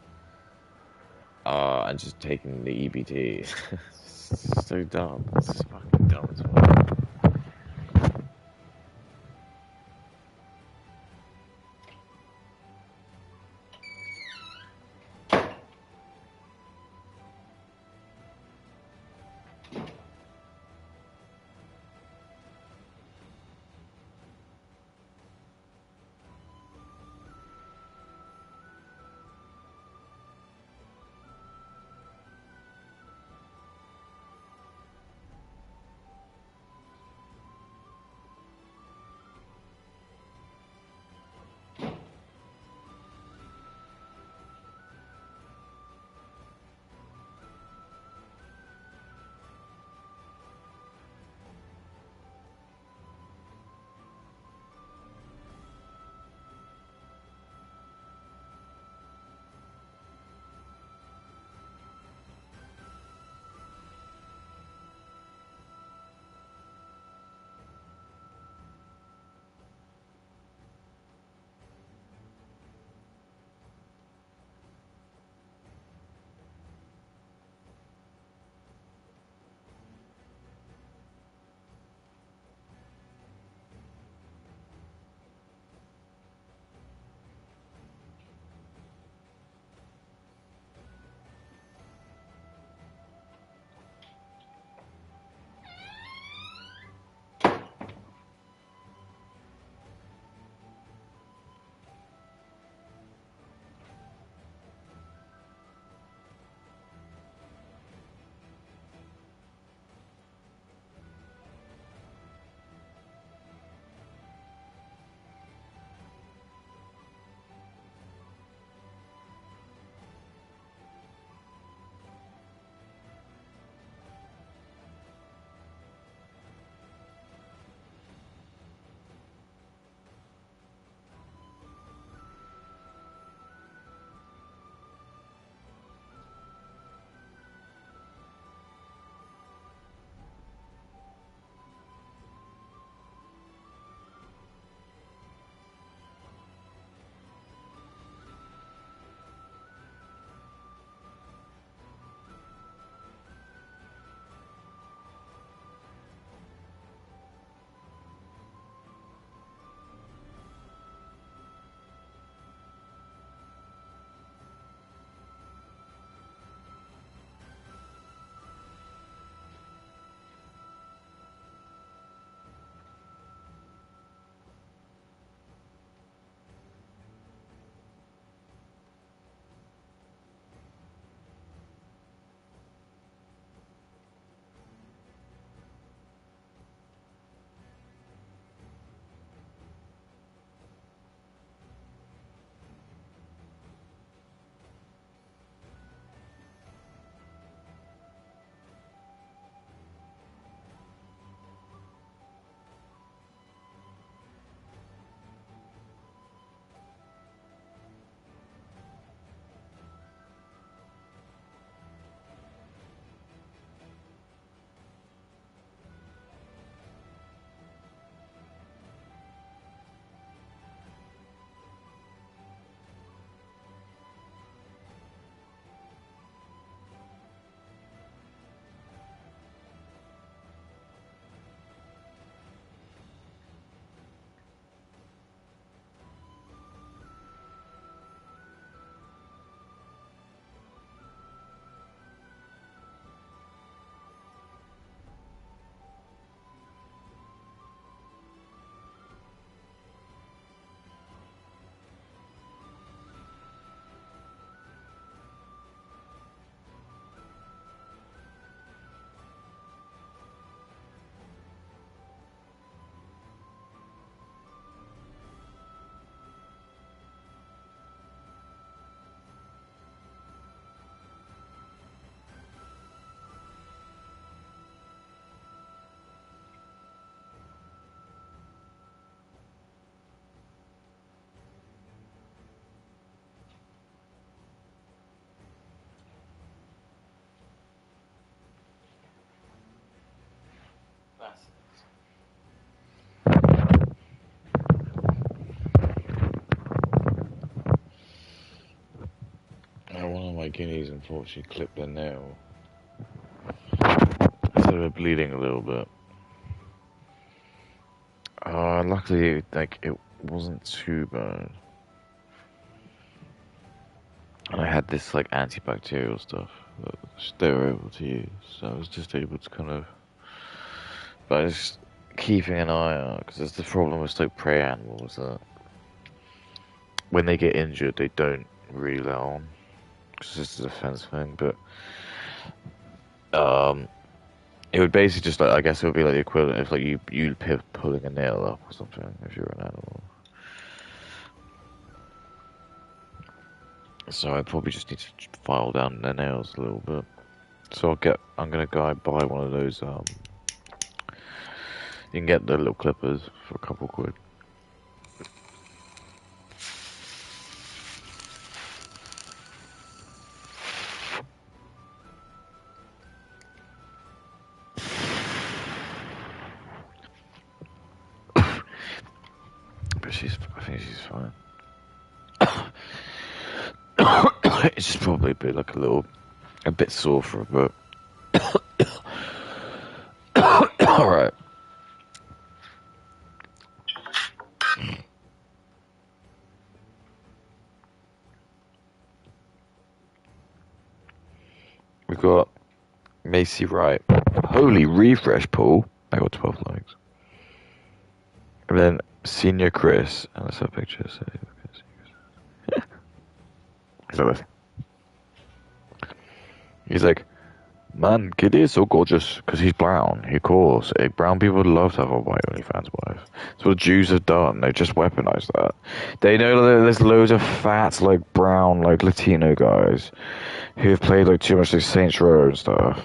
and just taking the EBT. It's so dumb. It's just fucking dumb as well. guineas unfortunately clipped their nail. So they're bleeding a little bit. Luckily, like, it wasn't too bad. And I had this, like, antibacterial stuff that they were able to use. So I was just able to kind of... But I was keeping an eye out, because there's the problem with, like, prey animals that when they get injured, they don't really let on. Because it's a defense thing, but... It would basically just, like, I guess it would be like the equivalent if, like, you pulling a nail up or something, if you're an animal. So I probably just need to file down their nails a little bit. So I'm gonna go buy one of those, you can get the little clippers for a couple quid. But I think she's fine. It's just probably a bit like a bit sore for her, but alright. We got Macy Wright. Holy refresh, Paul. I got 12 likes. And then Senior Chris, and that's her picture. So he's like, man, Kitty is so gorgeous because he's brown. Of course, brown people would love to have a white OnlyFans wife. That's what Jews have done. They just weaponized that. They know that there's loads of fat, like brown, like Latino guys who have played like too much like Saints Row and stuff.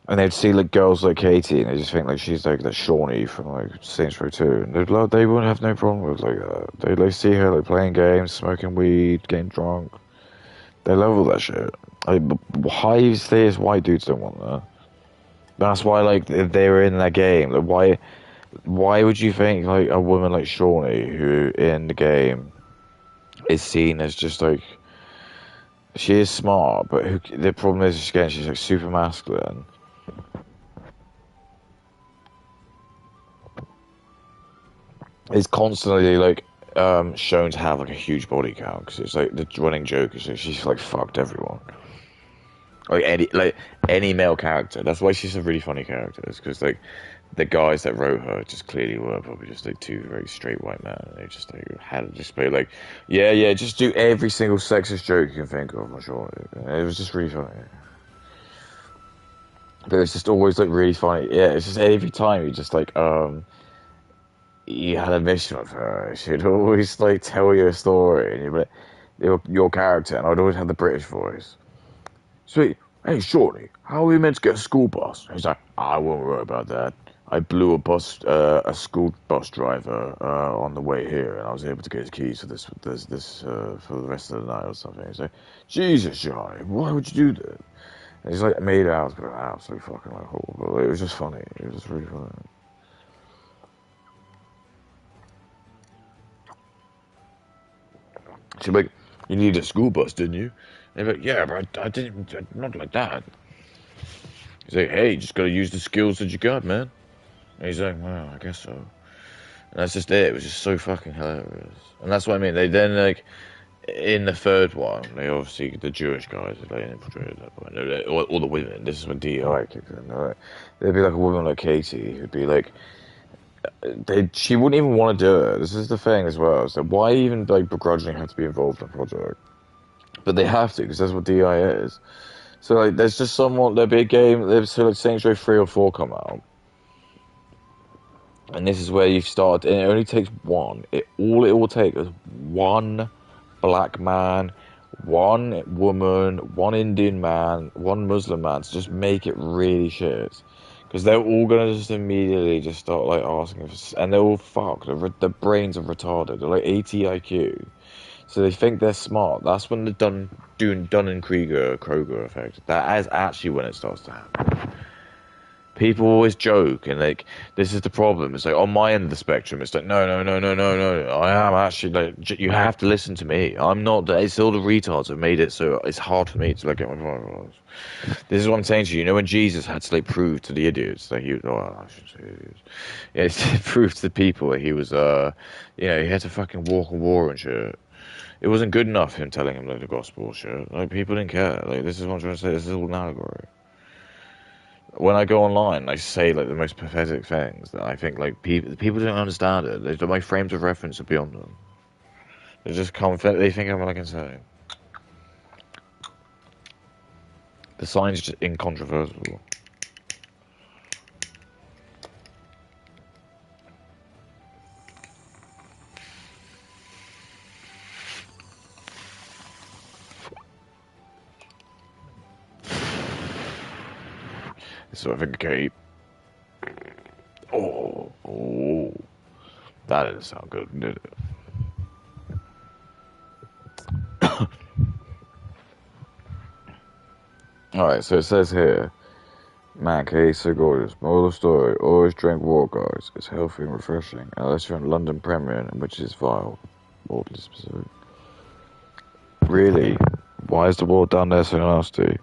And they'd see like girls like Katie, and they just think like she's like that Shawnee from like Saints Row 2, and they wouldn't have no problem with like that. They see her like playing games, smoking weed, getting drunk. They love all that shit. Like hives, there's white dudes don't want that. That's why like if they were in that game, like why would you think like a woman like Shawnee, who in the game is seen as just like she is smart, but the problem is again she's like super masculine. Is constantly like shown to have like a huge body count because it's like the running joke is like she's like fucked everyone, like any male character. That's why she's a really funny character, because like the guys that wrote her just clearly were probably just like two very straight white men, and they just like had to just be like yeah just do every single sexist joke you can think of. I'm sure it was just really funny, but it's just always like really funny. Yeah, it's just every time you just like you had a mission with her, she'd always like tell you a story, and you'd be like, your character, and I'd always have the British voice. Sweet, hey Shorty, how are we meant to get a school bus? He's like, I won't worry about that. I blew a school bus driver on the way here, and I was able to get his keys for this for the rest of the night or something. He's like, Jesus, Johnny, why would you do that? And he's like made out, but absolutely fucking like horrible. It was just funny. It was just really funny. She'd be like, you needed a school bus, didn't you? And they'd be like, yeah, but I didn't, not like that. He's like, hey, you just gotta use the skills that you got, man. And he's like, well, I guess so. And that's just it. It was just so fucking hilarious. And that's what I mean. They then, like, in the third one, they obviously, the Jewish guys, they infiltrated that point. All the women, this is when DEI kicked in. Right? There'd be like a woman like Katie who'd be like, she wouldn't even want to do it. This is the thing as well. So why even like begrudgingly have to be involved in a project? But they have to because that's what DI is. So like, there's just somewhat there'll be a game. So like Saints Row 3 or 4 come out, and this is where you've started. And it only takes one. All it will take is one black man, one woman, one Indian man, one Muslim man to just make it really shit. Because they're all going to just immediately just start, like, asking for... And they're all fucked. Their brains are retarded. They're, like, 80 IQ. So they think they're smart. That's when the Dunning-Kruger effect. That is actually when it starts to happen. people always joke and like this is the problem. It's like on my end of the spectrum, it's like no. I am actually like you have to listen to me. I'm not. It's all the retards have made it so it's hard for me to like get my point across. This is what I'm saying to you. You know when Jesus had to like prove to the idiots that he was. Oh, I shouldn't say idiots. Yeah, he proved to the people that he was. He had to fucking walk a war and shit. It wasn't good enough him telling him like the gospel shit. Like people didn't care. Like this is what I'm trying to say. This is all an allegory. When I go online, I say like the most pathetic things that I think like people don't understand it. My frames of reference are beyond them. They just can't. They think I'm like insane. The sign's just incontrovertible. So I think Kate. Oh, that didn't sound good, did it? Alright, so it says here, man, Kate's so gorgeous. Moral of the story, always drink water, guys. It's healthy and refreshing, unless you're in London Premier, which is vile. Oddly specific. Really? Why is the water down there so nasty?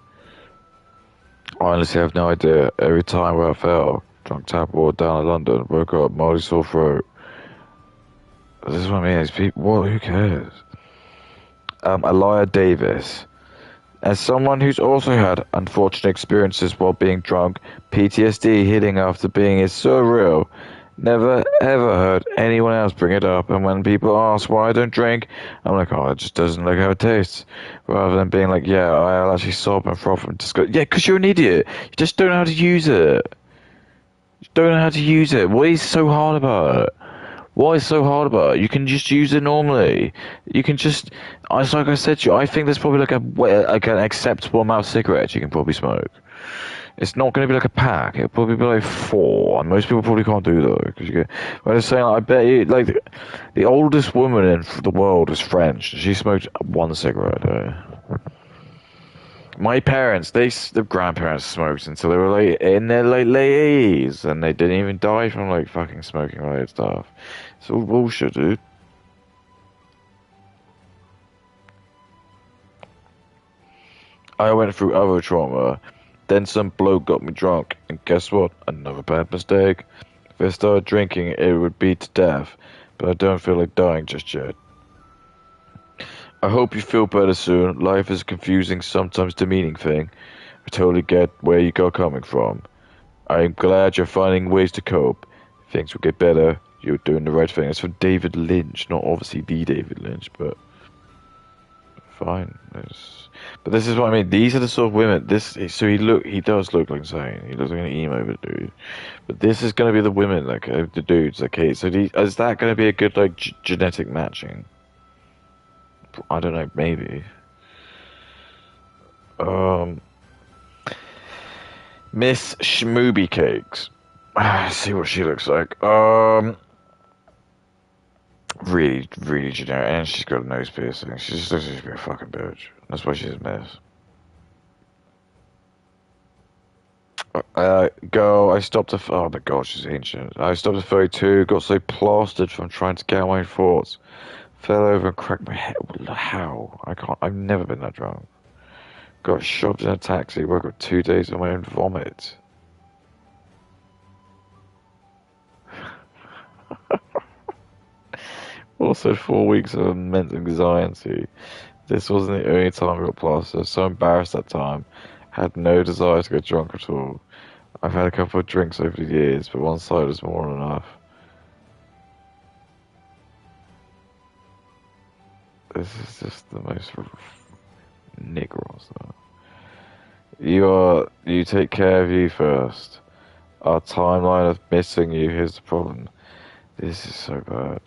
I honestly have no idea. Every time where I fell, drunk tap water down in London, woke up, moldy sore throat. This is what I mean, it's people, what, who cares? Elia Davis. As someone who's also had unfortunate experiences while being drunk, PTSD hitting after being is so real. Never ever heard anyone else bring it up, and when people ask why I don't drink, I'm like, oh, it just doesn't look how it tastes. Rather than being like, yeah, I'll actually sob and froth and just go, yeah, because you're an idiot. You just don't know how to use it. You don't know how to use it. What is so hard about it? What is so hard about it? You can just use it normally. You can just, it's like I said to you, I think there's probably like an acceptable amount of cigarettes you can probably smoke. It's not going to be like a pack. It'll probably be like 4. And most people probably can't do that because you get. But I'm saying, I bet you, like, the oldest woman in the world is French. She smoked 1 cigarette a day. My parents, the grandparents smoked until they were like in their like late 80s, and they didn't even die from like fucking smoking related stuff. It's all bullshit, dude. I went through other trauma. Then some bloke got me drunk, and guess what? Another bad mistake. If I started drinking, it would be to death, but I don't feel like dying just yet. I hope you feel better soon. Life is a confusing, sometimes demeaning thing. I totally get where you're coming from. I'm glad you're finding ways to cope. Things will get better. You're doing the right thing. It's from David Lynch, not obviously the David Lynch, but fine. But this is what I mean. These are the sort of women. He does look like insane. He looks like an emo dude. But this is gonna be the women, like the dudes. Okay, so is that gonna be a good like genetic matching? I don't know. Maybe. Miss Schmooby Cakes. See what she looks like. Really, really generic, and she's got a nose piercing. She just looks like she's a fucking bitch. That's why she's a mess. Girl, I stopped a. Oh my god, she's ancient. I stopped a 32, got so plastered from trying to get my thoughts. Fell over and cracked my head. How? I can't. I've never been that drunk. Got shoved in a taxi, woke up 2 days on my own vomit. Also 4 weeks of immense anxiety. This wasn't the only time I got plastered. I was so embarrassed that time. Had no desire to get drunk at all. I've had a couple of drinks over the years, but one side was more than enough. This is just the most Negro stuff. You take care of you first. Our timeline of missing you, here's the problem. This is so bad.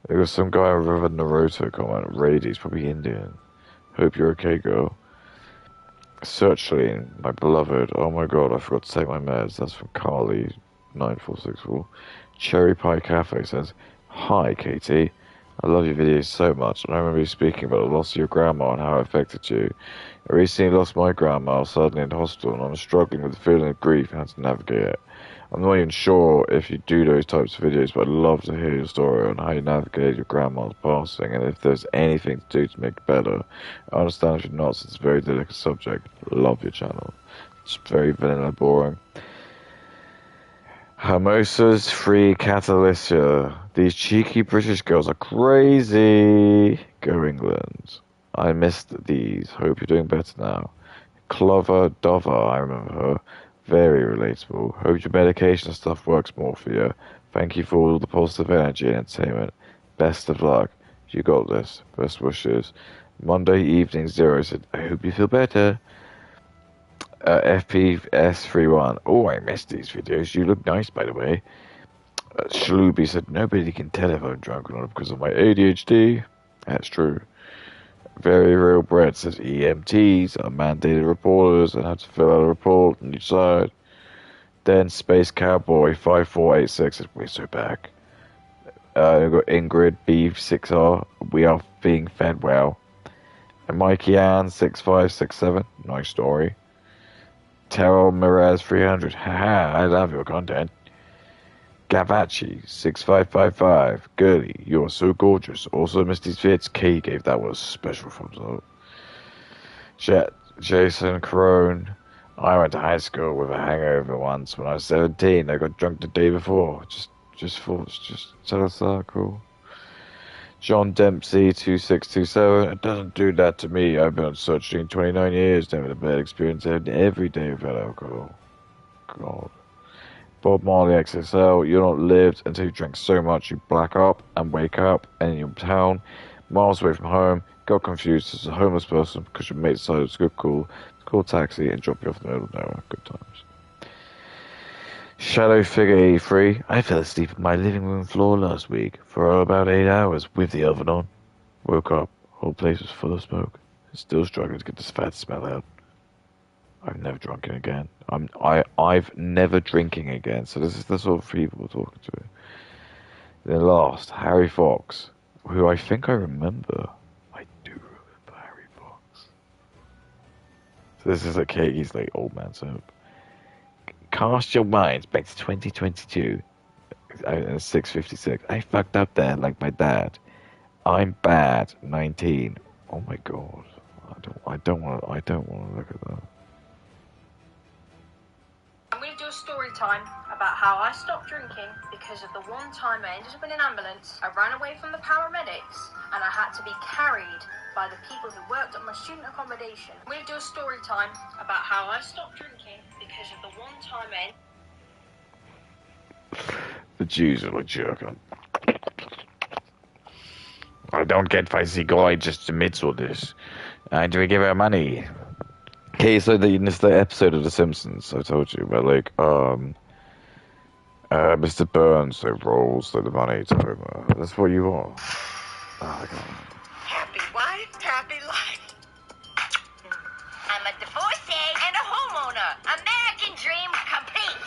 There was some guy with a Naruto comment. Radi's probably Indian. Hope you're okay, girl. Searchling, my beloved. Oh my god, I forgot to take my meds. That's from Carly, 9464. Cherry Pie Cafe says, hi, Katie. I love your videos so much. I remember you speaking about the loss of your grandma and how it affected you. I recently lost my grandma suddenly in hospital, and I'm struggling with the feeling of grief and how to navigate it. I'm not even sure if you do those types of videos, but I'd love to hear your story on how you navigated your grandma's passing and if there's anything to do to make it better. I understand if you're not, since it's a very delicate subject. Love your channel. It's very vanilla boring. Hermosa's free Katyklism. These cheeky British girls are crazy. Go England. I missed these. Hope you're doing better now. Clover Dover, I remember her. Very relatable. Hope your medication and stuff works more for you. Thank you for all the positive energy and entertainment. Best of luck. You got this. Best wishes. Monday Evening Zero said, I hope you feel better. FPS31. Oh, I missed these videos. You look nice, by the way. Shluby said, nobody can tell if I'm drunk or not because of my ADHD. That's true. Very Real Bread says EMTs are mandated reporters and have to fill out a report on each side. Then Space Cowboy 5486 says, we're so back. We've got Ingrid B6R. We are being fed well. And Mikey Ann 6567. Nice story. Terrell Miraz 300. Haha, I love your content. Gavachi 6555. Girly, you are so gorgeous. Also, Misty's Fits. Kay gave that one a special thumbs up. Jason Crone. I went to high school with a hangover once when I was 17. I got drunk the day before. Just tell us that, cool. John Dempsey 2627. It doesn't do that to me. I've been on such 29 years, never had a bad experience every day without alcohol. God. Bob Marley XSL, you're not lived until you drink so much you black up and wake up in your town, miles away from home, got confused as a homeless person because your mate decided it was cool, call a taxi and drop you off in the middle of nowhere. Good times. Shadow Figure 83, I fell asleep on my living room floor last week for about 8 hours with the oven on. Woke up, whole place was full of smoke. Still struggling to get this fat smell out. I've never drunken again. I've never drinking again. So this is the sort of people we're talking to. Then last, Harry Fox, who I think I remember. I do remember Harry Fox. So this is like he's like old man soap. Cast your minds back to 2022. 6:56. I fucked up there like my dad. I'm bad. 19. Oh my god. I don't want to look at that. I'm going to do a story time about how I stopped drinking because of the one time I ended up in an ambulance, I ran away from the paramedics, and I had to be carried by the people who worked at my student accommodation. I'm going to do a story time about how I stopped drinking because of the one time I... The Jews are like jerking. I don't get why the guy just admits all this. And we give her money. Okay, so this the episode of The Simpsons I told you about, like, Mr. Burns so rolls the money to Homer. That's what you are. Oh, God. Happy wife, happy life. I'm a divorcee and a homeowner. American dream complete.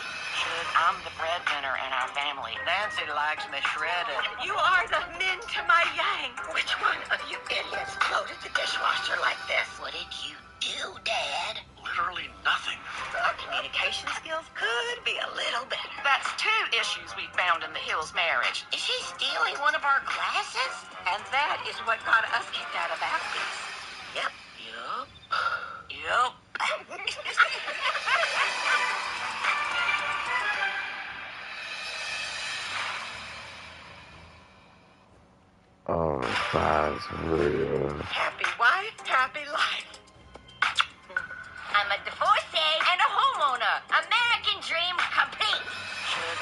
I'm the breadwinner in our family. Nancy likes me shredded. You are the yin to my yang. Which one of you idiots loaded the dishwasher like this? What did you do, Dad? Literally nothing. Our communication skills could be a little better. That's two issues we found in the Hills marriage. Is she stealing one of our glasses? And that is what got us kicked out of Applebee's. Yep. Oh, that's real. Happy wife, happy life. I'm a divorcee and a homeowner. American dream complete.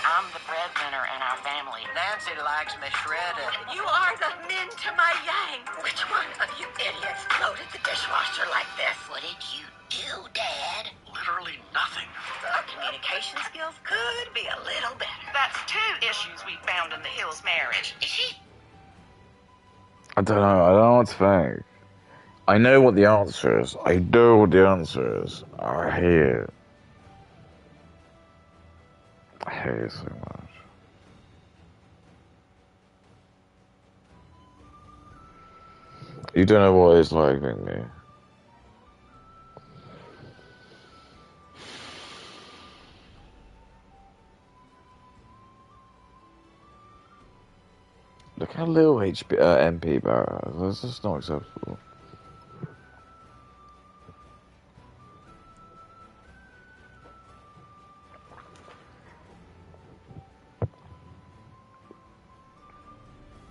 I'm the breadwinner in our family. Nancy likes me shredded. You are the yin to my yang. Which one of you idiots loaded the dishwasher like this? What did you do, Dad? Literally nothing. Our communication skills could be a little better. That's two issues we found in the Hills marriage. Is she... I don't know what to think. I know what the answer is. I know what the answer is. I hate it. I hate it so much. You don't know what it's like, don't you? Look how little MP Barrett has. That's just not acceptable.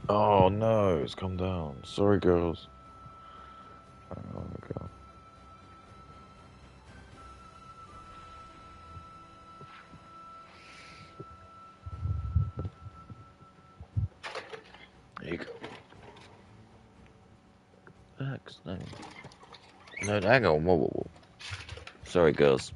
Oh no, it's come down. Sorry, girls. Oh my god. There you go. Relax, no. No, hang on. Whoa, whoa, whoa. Sorry, girls.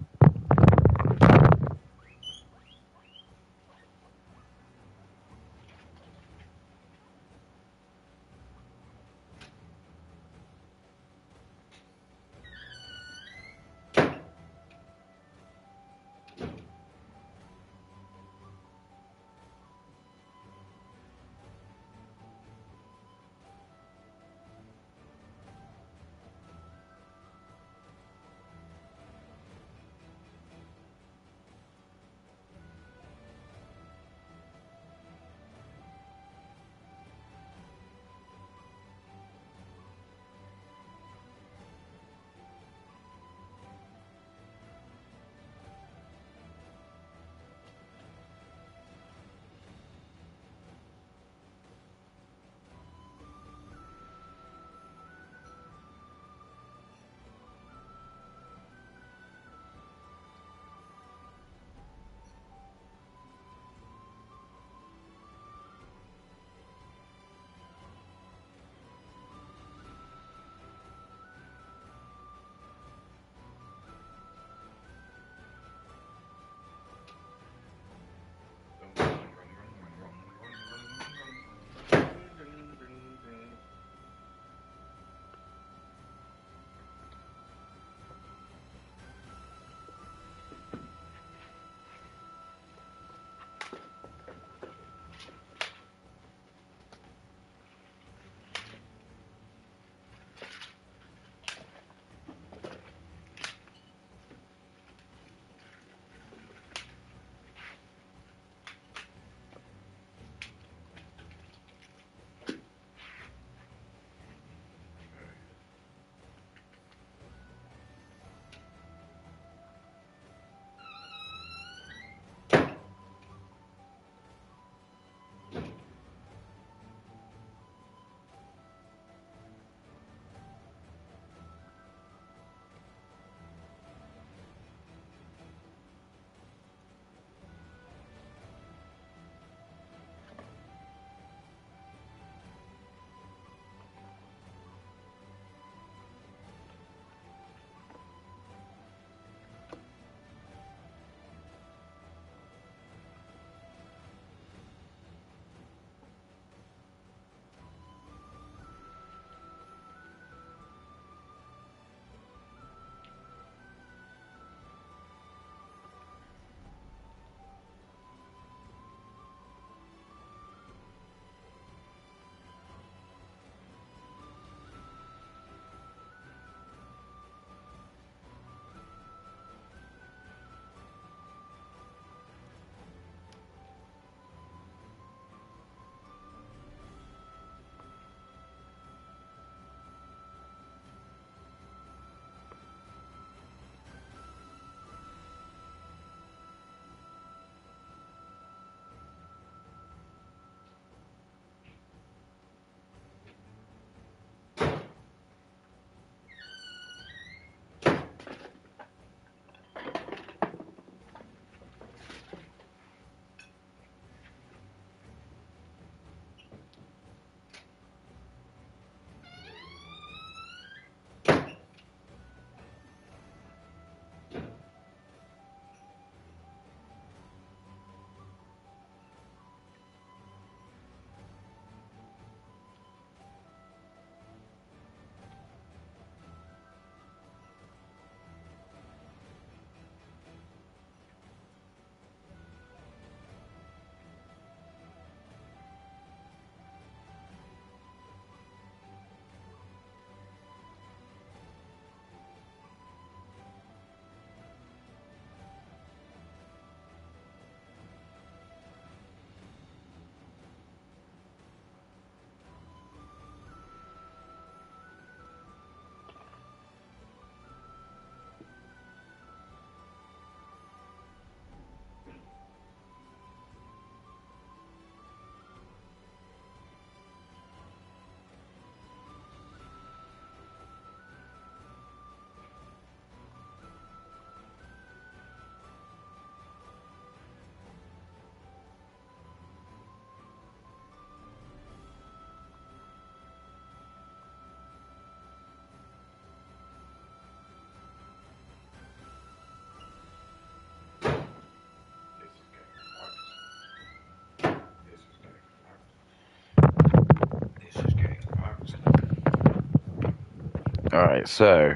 Alright, so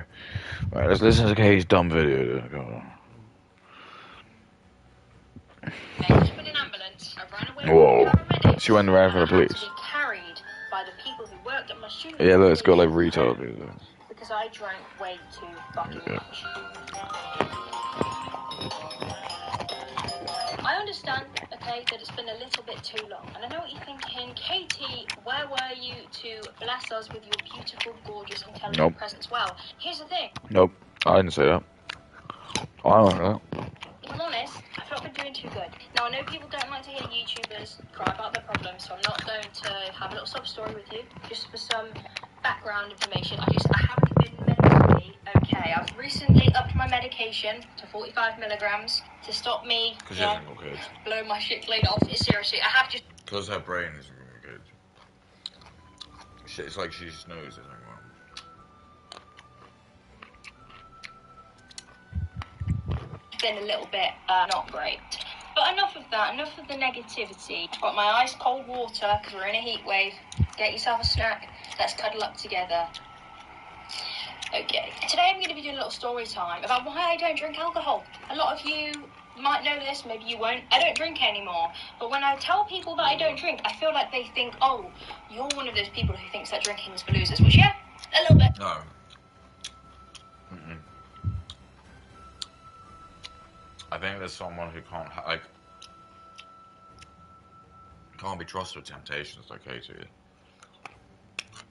let's listen to Kate's dumb video. Go on. I ended up in an ambulance. I ran away Whoa. from the paramedics. She went around for and the I had police. to be carried by the people who worked at my student Yeah, look, it's got like accommodation retard home music. because I drank way too fucking Okay. much. I understand, okay, that it's been a little bit too long, and I know what you're thinking. Katie, where were you to bless us with your beautiful, gorgeous, intelligent Nope. presence? Well, here's the thing. Nope, I didn't say that. I don't know that. If I'm honest, I've not been doing too good. Now, I know people don't like to hear YouTubers cry about their problems, so I'm not going to have a little sub story with you, just for some background information. I haven't been medically okay. I've recently upped my medication to 45 milligrams to stop me, Because she hasn't got kids. blow my shit clean off. Seriously, I have just... Because her brain isn't really good. It's like she just knows it. been a little bit not great. But enough of that, enough of the negativity. I've got my ice cold water because we're in a heat wave. Get yourself a snack. Let's cuddle up together. Okay. Today I'm going to be doing a little story time about why I don't drink alcohol. A lot of you might know this, maybe you won't. I don't drink anymore. But when I tell people that I don't drink, I feel like they think, oh, you're one of those people who thinks that drinking is for losers. Which, yeah, a little bit. No. Mm-mm. I think there's someone who can't be trusted with temptations like Katie.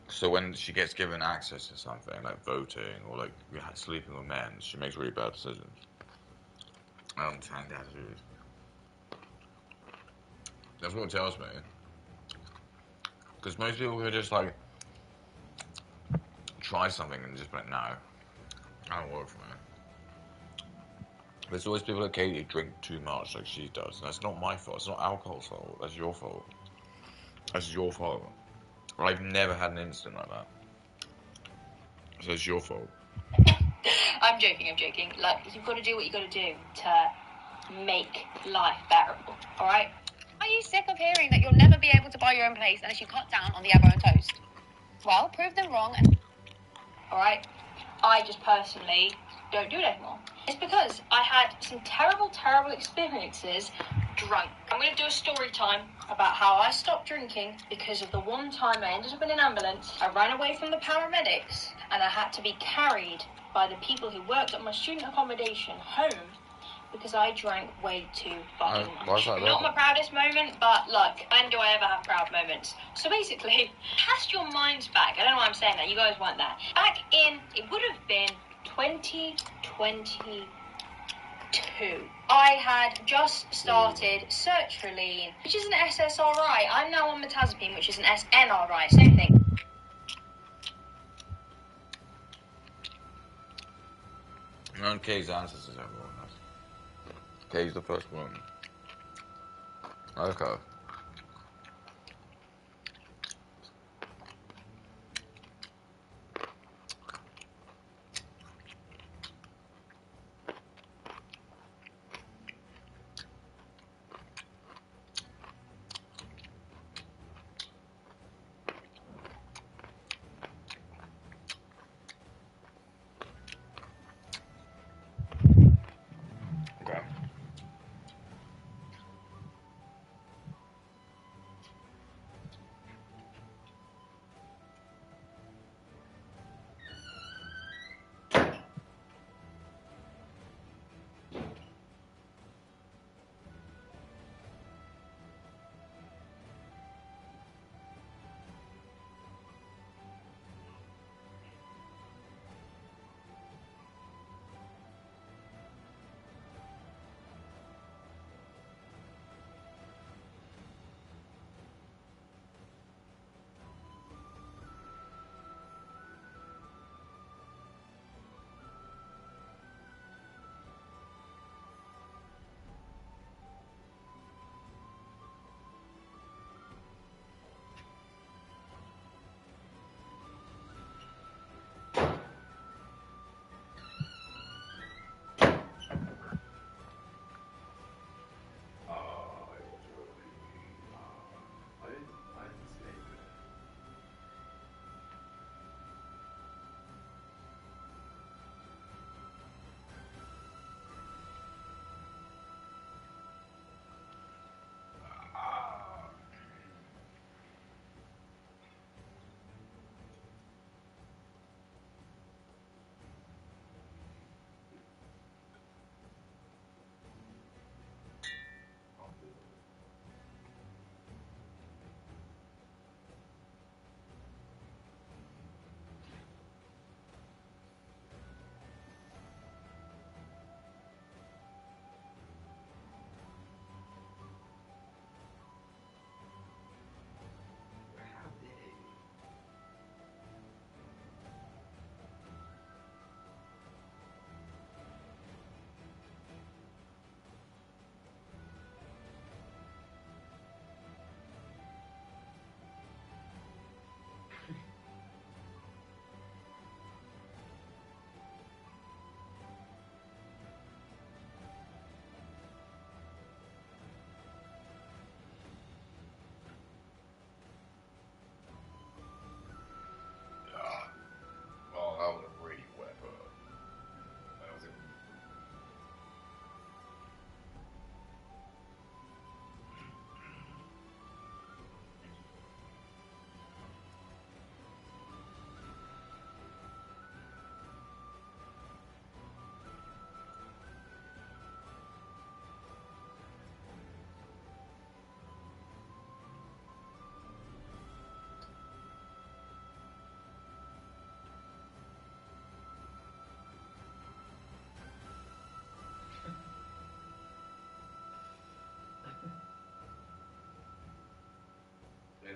So when she gets given access to something like voting or like sleeping with men, she makes really bad decisions. I don't understand that attitude. That's what it tells me. Because most people who are just like try something and just be like, no, that don't work for me. There's always people like Katie who drink too much like she does. And that's not my fault. It's not alcohol's fault. That's your fault. That's your fault. I've never had an incident like that. So it's your fault. I'm joking. Like, you've got to do what you got to do to make life bearable, alright? Are you sick of hearing that you'll never be able to buy your own place unless you cut down on the egg and toast? Well, prove them wrong and... Alright? I just personally don't do it anymore. It's because I had some terrible experiences drunk. I'm going to do a story time about how I stopped drinking because of the one time I ended up in an ambulance. I ran away from the paramedics and I had to be carried by the people who worked at my student accommodation home because I drank way too fucking much. Not my proudest moment, but look, when do I ever have proud moments? So basically, cast your minds back. I don't know why I'm saying that. You guys weren't there. Back in, it would have been 2022. I had just started sertraline, which is an SSRI. I'm now on metazapine, which is an SNRI. Same thing. None of Kay's ancestors ever won that. Kay's the first one. Okay.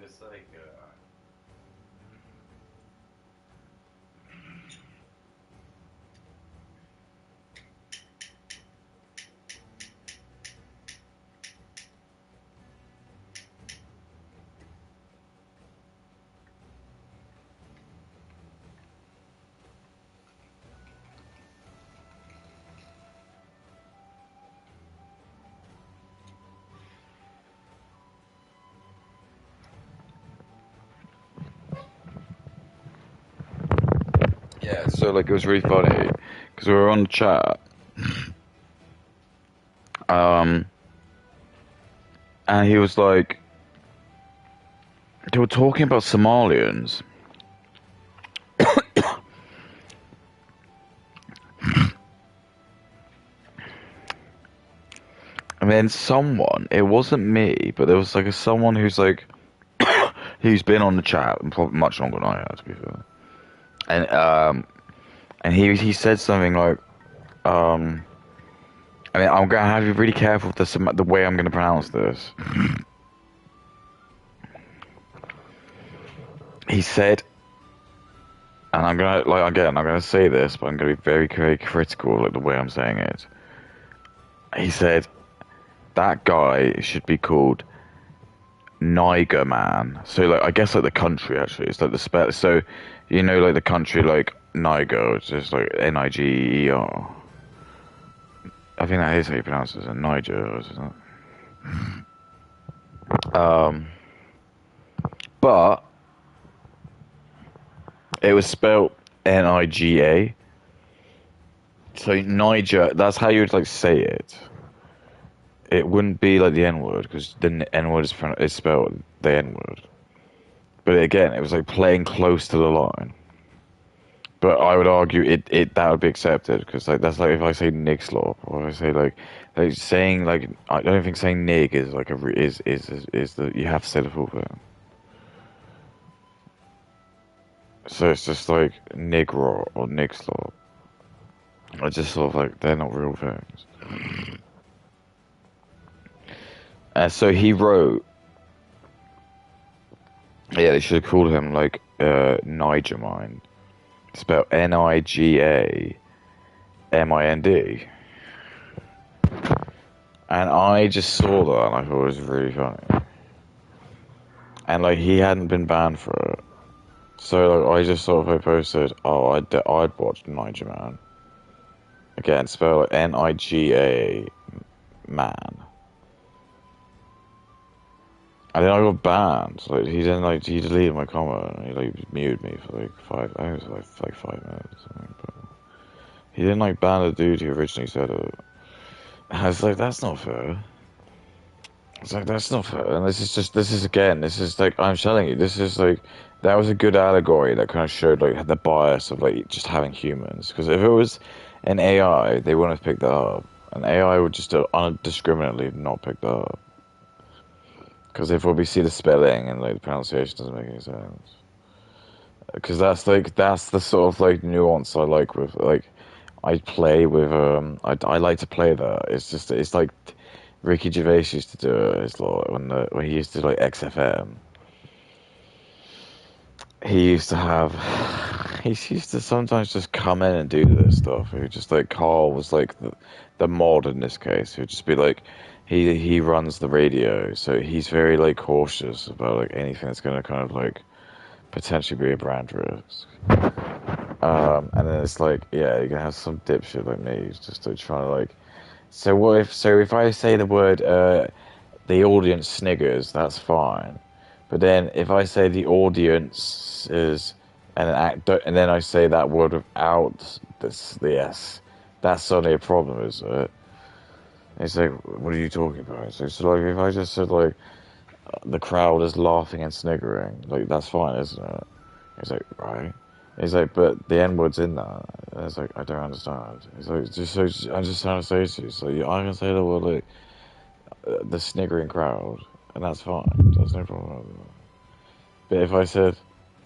goodness sake. Yeah, so like it was really funny because we were on the chat, um, and he was like, they were talking about Somalians, and then someone, it wasn't me, but there was like someone who's like, who's been on the chat and probably much longer than I have, to be fair, and he said something like, I mean, I'm gonna have to be really careful with the way I'm gonna pronounce this. He said, and I'm gonna like again, I'm gonna say this, but I'm gonna be very, very critical of like the way I'm saying it. He said that guy should be called Niger Man. So like I guess like the country actually, it's like the spell. So you know like the country like Niger, it's just like Niger. I think that is how you pronounce it, Niger, isn't it? But it was spelled Niga. So Niger, that's how you would like say it. It wouldn't be like the N word because the N word is spelled the N word. But again, it was like playing close to the line. But I would argue it that would be accepted because like that's like if I say nig slop or I say like saying like I don't think saying nig is like is the you have to say the full thing. So it's just like Negro or Nigslop. I just sort of like, they're not real things. And so he wrote, yeah, they should have called him like Niger Mind. Spelled Nigamind. And I just saw that and I thought it was really funny. And like he hadn't been banned for it. So like I just sort of posted, oh, I'd watch Niger Man. Again, spell like Niga Man. And then I got banned. Like he deleted my comment and he like muted me for like I think it was like 5 minutes or something. But he didn't like ban the dude who originally said it. And I was like, that's not fair. It's like that's not fair. And this is like I'm telling you, this is like that was a good allegory that kind of showed like the bias of like just having humans. Because if it was an AI, they wouldn't have picked that up. An AI would just undiscriminately not pick that up. Because if we see the spelling and like the pronunciation doesn't make any sense. Because that's the sort of like nuance I like with like I play with I like to play that. It's like Ricky Gervais used to do it. It's like when he used to like XFM. He used to sometimes just come in and do this stuff. He just like Carl was like the mod in this case. He'd just be like he runs the radio, so he's very like cautious about like anything that's gonna kind of like potentially be a brand risk. And then it's like, yeah, you're gonna have some dipshit like me who's just like trying to like. So if I say the word the audience sniggers, that's fine. But then if I say the audience is and then I say that word without the S, that's suddenly a problem, is it? It's like, what are you talking about? So like if I just said like the crowd is laughing and sniggering, like that's fine, isn't it? It's like, right. It's like, but the N word's in that. And it's like, I don't understand. It's like, I'm just trying to say to you, so I can say the word like the sniggering crowd, and that's fine. There's no problem with that. But if I said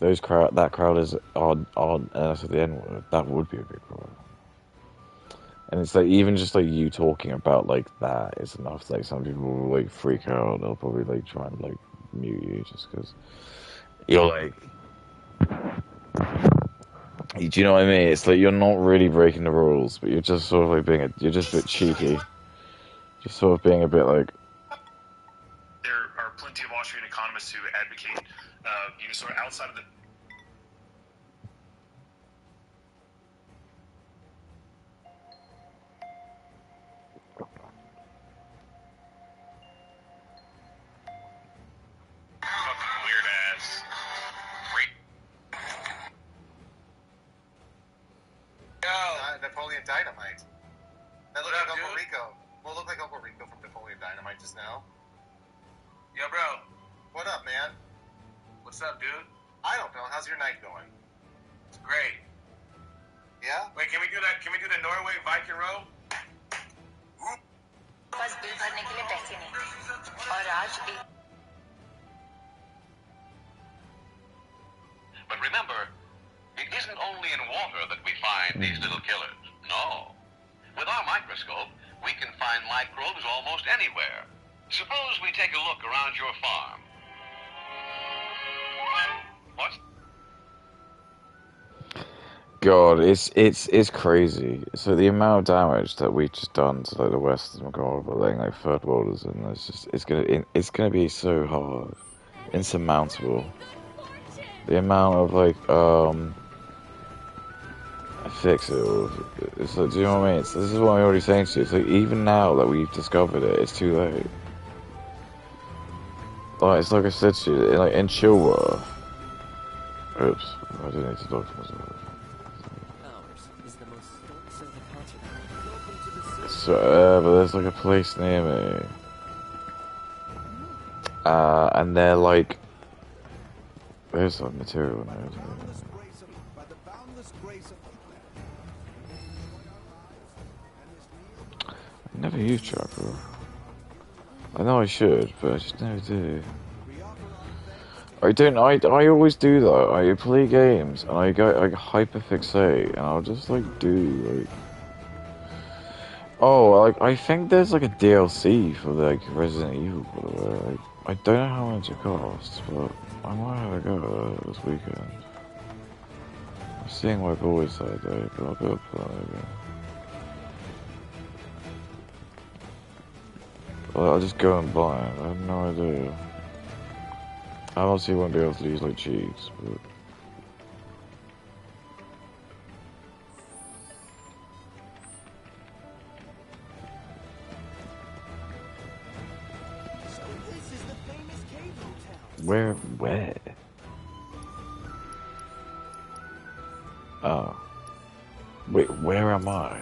that crowd is odd, and I said the N word, that would be a big problem. And it's like even just like you talking about like that is enough. Like some people will like freak out. They'll probably like try and like mute you just because you're like, do you know what I mean? It's like you're not really breaking the rules, but you're just sort of like you're just a bit cheeky, just sort of being a bit like. There are plenty of Austrian economists who advocate, sort of outside of the. Fucking weird ass. Napoleon Dynamite. That looked like Uncle Rico. Well, it looked like Uncle Rico from Napoleon Dynamite just now. Yo, bro. What up, man? What's up, dude? I don't know. How's your night going? It's great. Yeah? Wait, can we do that? Can we do the Norway Viking row? But remember, it isn't only in water that we find these little killers. No. With our microscope, we can find microbes almost anywhere. Suppose we take a look around your farm. What's... God, it's crazy. So the amount of damage that we've just done to like the Western world, but letting like third worlders in, it's gonna be so hard, insurmountable. The amount of like fix it. It's like, do you know what I mean? This is what I'm already saying to you. It's like even now that we've discovered it, it's too late. Like it's like I said to you, like in Chilworth. Oops, I didn't need to talk to myself. So, but there's like a place near me, and they're like, there's some material in there. I never use Chakra. I know I should, but I just never do. I don't. I always do that. I play games and I go like hyperfixate, and I'll just like do like. Oh, like I think there's like a DLC for like Resident Evil, by the way. Like, I don't know how much it costs, but I might have a go this weekend. I'm seeing my boys that day, but I'll be up for that maybe. Well, I'll just go and buy it. I have no idea. I honestly won't be able to use like cheats, but. Where? Oh. Wait, where am I?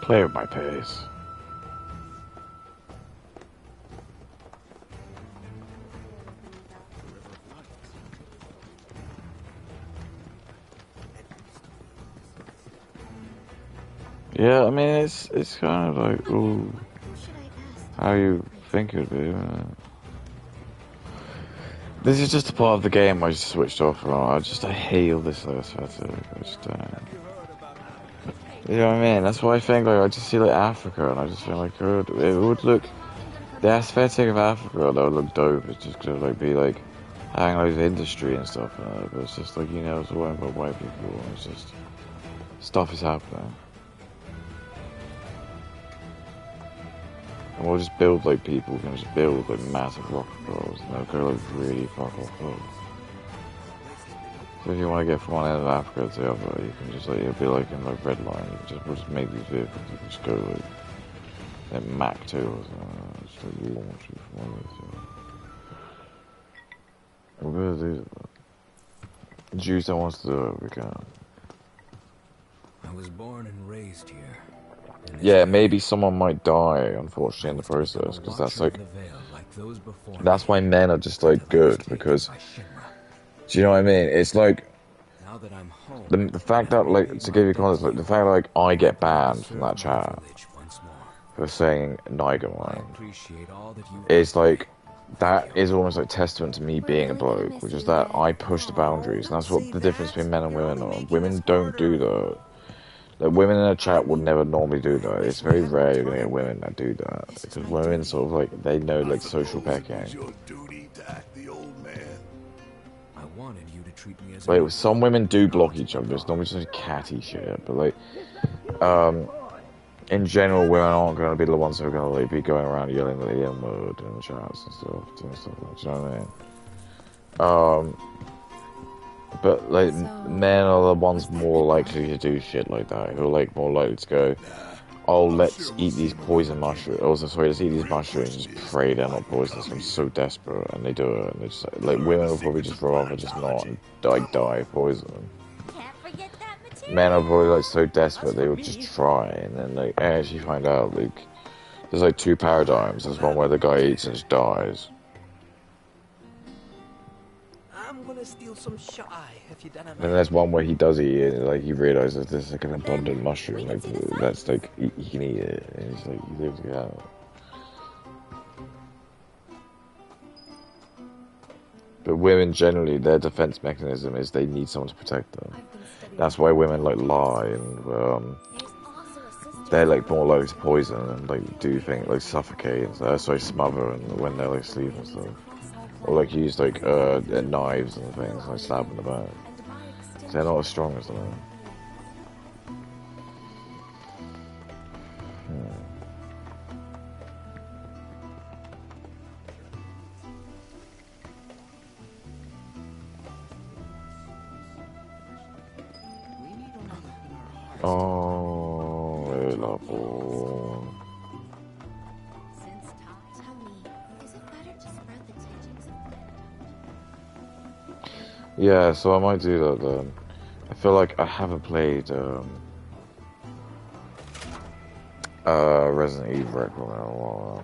Play at my pace. Yeah, I mean it's kind of like ooh, how you think it would be. This is just a part of the game I just switched off from. I hate all this aesthetic. I just don't. You know what I mean? That's why I think like I just see like Africa and I just feel like it would look the aesthetic of Africa that would look dope. It's just gonna like be like having loads of industry and stuff in it, but it's just like it's all about white people and it's just stuff is happening. And we'll just build like people can just build like massive rock rolls and they'll go like really far off. So if you want to get from one end of Africa to the other, you can just like it'll be like in the red line. We'll just make these vehicles. You can just go like Mach 2 or something. Just like launch you from one of those. We're gonna do that. Juice that wants to do it, we can. I was born and raised here. Yeah, maybe someone might die, unfortunately, in the process, because that's like, that's why men are just like good, because, do you know what I mean? It's like, the fact that, like, to give you context, like, the fact that, like, I get banned from that chat for saying Niger Mind is like, that is almost like testament to me being a bloke, which is that I push the boundaries, and that's what the difference between men and women are. Women don't do that. Like, women in a chat would never normally do that. It's very rare you're gonna get women that do that, because women sort of like, they know like social pecking. Like, some women do block each other. It's normally just like catty shit, but like, in general, women aren't going to be the ones who are going to like be going around yelling the N-word in the chats and stuff, doing stuff like that. Do you know what I mean? But like, men are the ones more likely to do shit like that. Who are like more likely to go, oh, let's eat these poison mushrooms. Also, sorry, let's eat these mushrooms. Just pray they're not poisonous. I'm so desperate, and they do it. And they just like, women will probably just rather just not and die of poison. Men are probably like so desperate they would just try, and then like as you find out, like, there's like two paradigms. There's one where the guy eats and just dies. I'm gonna steal some shy if you don't. And then there's one where he does eat it, and like he realizes there's like an abundant mushroom, like that's like he can eat it, and he's like he lives it out. But women generally, their defense mechanism is they need someone to protect them. That's why women like lie, and they're like more likely to poison and like do things like suffocate and sorry, smother, and when they're like asleep and stuff, or like use like knives and things, like stab in the back. They're not as strong as the men. Oh, lovely. Yeah, so I might do that then. I feel like I haven't played Resident Evil Requiem in a while.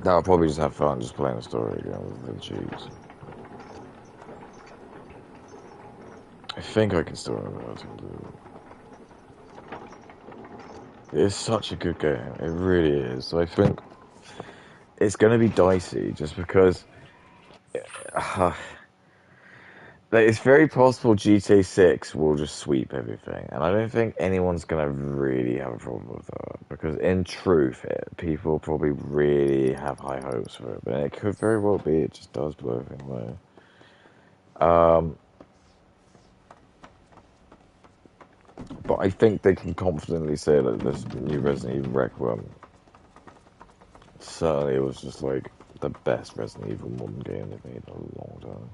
Now I'll probably just have fun just playing the story again with the cheese. I think I can still remember what I was going to do. It's such a good game. It really is. So I think it's going to be dicey just because it's very possible GTA 6 will just sweep everything, and I don't think anyone's gonna really have a problem with that, because in truth, people probably really have high hopes for it, but it could very well be it just does blow everything away. But I think they can confidently say that this new Resident Evil Requiem certainly was just like the best Resident Evil modern game they've made in a long time.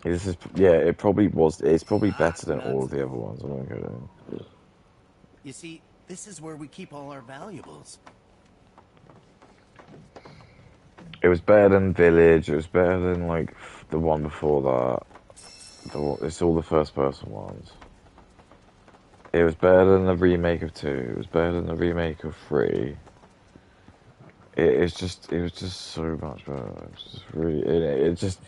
This is, yeah, it probably was. It's probably better than all of the other ones. I'm not kidding. You see, this is where we keep all our valuables. It was better than Village. It was better than like the one before that. It's all the first-person ones. It was better than the remake of 2. It was better than the remake of 3. It was just so much better. It was just really, it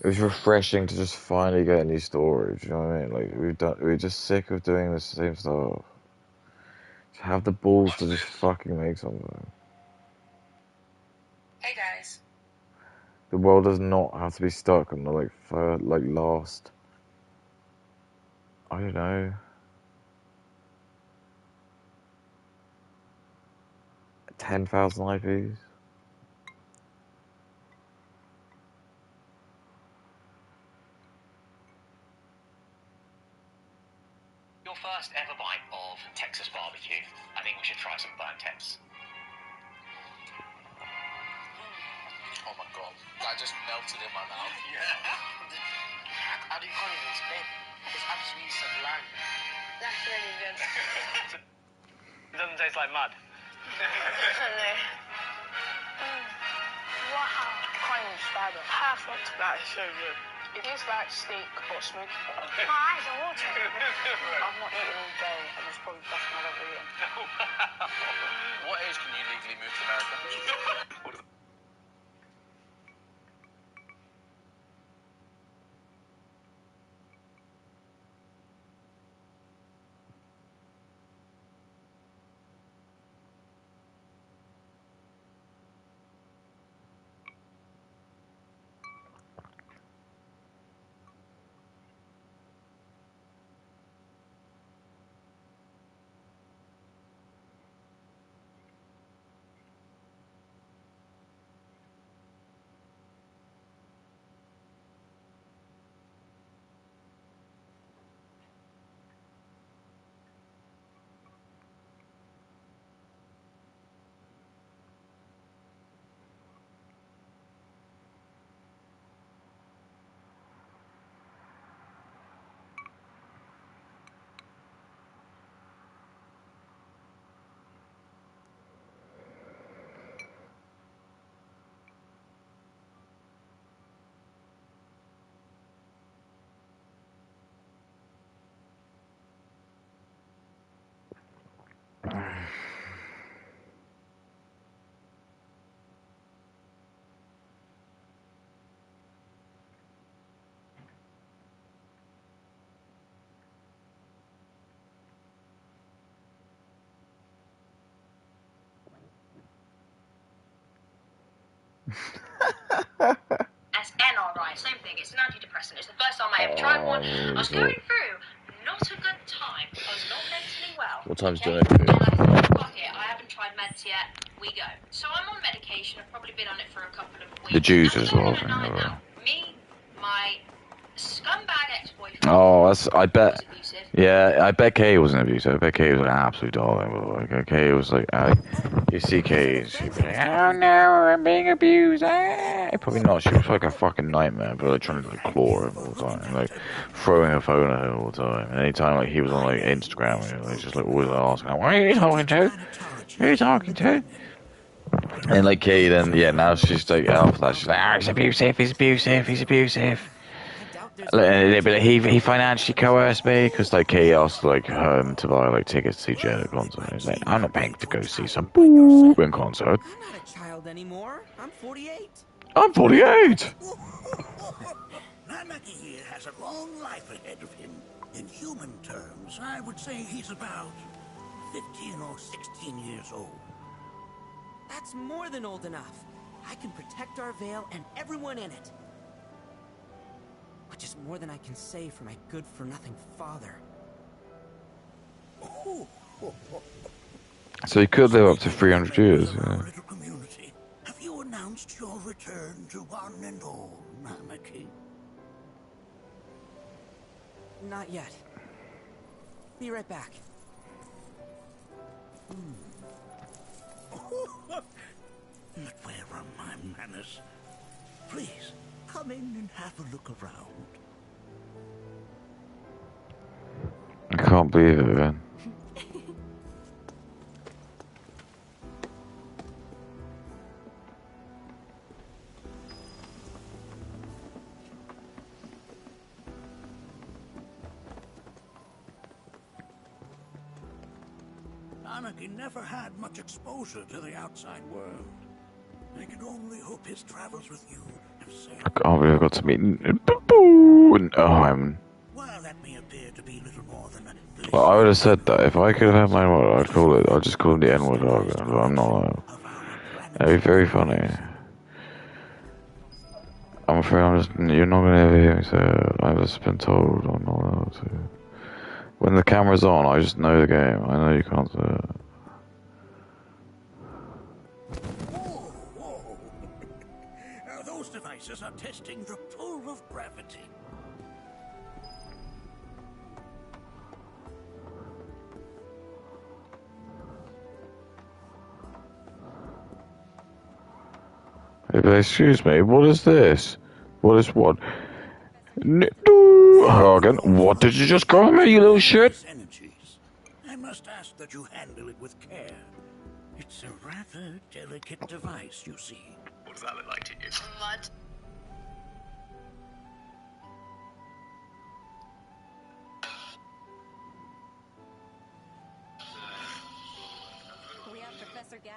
was refreshing to just finally get a new story. Do you know what I mean? Like, we're just sick of doing the same stuff. Just have the balls to just fucking make something. Hey guys. The world does not have to be stuck on the like last, I don't know, 10,000 IPs. Your first ever bite of Texas barbecue. I think we should try some burnt Tex. Oh my god, that just melted in my mouth. How do you can't even explain? It's absolutely sublime. That's really good. It doesn't taste like mud. Wow. Can't even describe it. Perfect. That is so good. It is like steak or smoked. My eyes are watering. I've not eaten all day, and there's probably nothing I've ever eaten. What age can you legally move to America? SNRI, same thing. It's an antidepressant. It's the first time I ever tried one. I was going through not a good time. I was not mentally well. What time's okay? doing it? And I thought, fuck it, I haven't tried meds yet. We go. So I'm on medication. I've probably been on it for a couple of weeks. The Jews And as we're well. going on a night out. Me, my scumbag ex-boyfriend. Oh, that's. I bet. Was abusive. Yeah, I bet Kay wasn't abusive. I bet Kay was an absolute darling. Like, Kay was like, you see Kay, she'd be like, oh no, I'm being abused. Probably not. She was like a fucking nightmare, but like trying to like claw him all the time, and, like throwing her phone at her all the time. And anytime like he was on like Instagram, and, like just like always asking, what are you talking to? Who are you talking to? And like Kay, then yeah, now she's like after that, she's like, he's abusive, he's abusive, he's abusive. But he financially coerced me because like Kay asked like him to buy like tickets to see Jen at concert. He's like, I'm not paying to go see some boom concert. I'm not a child anymore. I'm 48. I'm 48. Namaki here has a long life ahead of him. In human terms, I would say he's about 15 or 16 years old. That's more than old enough. I can protect our Vale and everyone in it. Which is more than I can say for my good-for-nothing father. So he could live up to 300 years. Yeah. Little community. Have you announced your return to one and all, Namaki? Not yet. Be right back. But where are my manners? Please, come in and have a look around. I can't believe it, man. Namaki never had much exposure to the outside world. I can only hope his travels with you have saved. I can't believe I got to meet Oheim. While that may appear to be little more than a Well, I would have said that if I could have had my word, I'd call it. I'd just call him the N-word dog. I'm not like. That'd be very funny. I'm afraid you're not gonna ever hear me say it. I've just been told I'm not allowed to. When the camera's on, I just know the game. I know you can't say it. Whoa. Now those devices are testing the pull of gravity. Hey, but excuse me, what is this? What is what? Hagen, what did you just call me, you little shit? Energies. I must ask that you handle it with care. It's a rather delicate device, you see. What does that look like to you? Mud.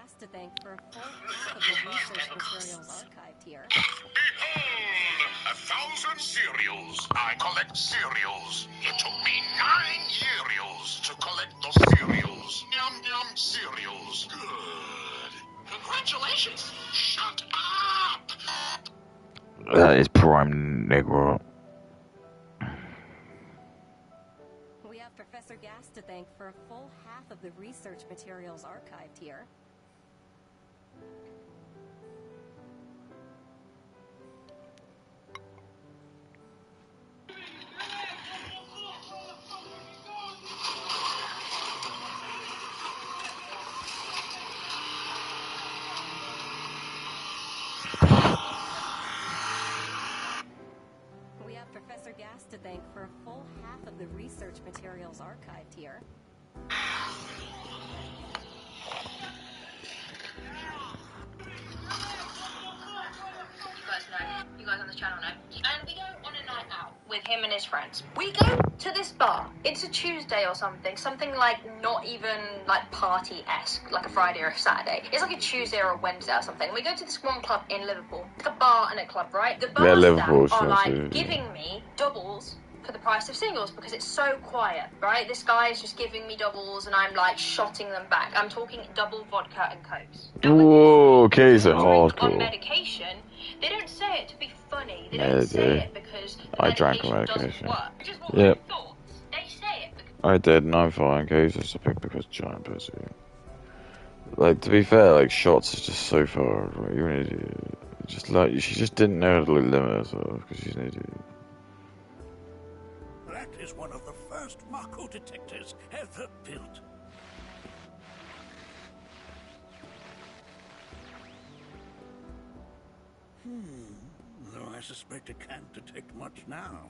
Gas to thank for a full half of the research materials archived here. Behold, 1,000 cereals. I collect cereals. It took me 9 cereals to collect the cereals. Yum yum cereals. Good. Congratulations. Shut up. That is prime Negro. We have Professor Gas to thank for a full half of the research materials archived here. We have Professor Gas to thank for a full half of the research materials archived here. You guys on this channel know. And we go on a night out with him and his friends. We go to this bar. It's a Tuesday or something like not even like party-esque, like a Friday or a Saturday. It's like a Tuesday or a Wednesday or something. We go to this one club in Liverpool. It's a bar and a club, right? The bar Liverpool, staff are like yeah. giving me doubles for the price of singles because it's so quiet, right? This guy is just giving me doubles and I'm like shotting them back. I'm talking double vodka and cokes. Ooh, okay, so On hardcore. medication, they don't say it to be funny. They don't say it because the I drank a medication doesn't medication. work. Which is what Yep. I thought. They say it because I did, and I'm fine, guys. It's a big because giant pussy. Like, to be fair, like, shots is just so far, right? You're an idiot. Just like, she just didn't know how to like, limit herself, because she's an idiot. That is one of the first Mako detectors ever built. Though I suspect it can't detect much now.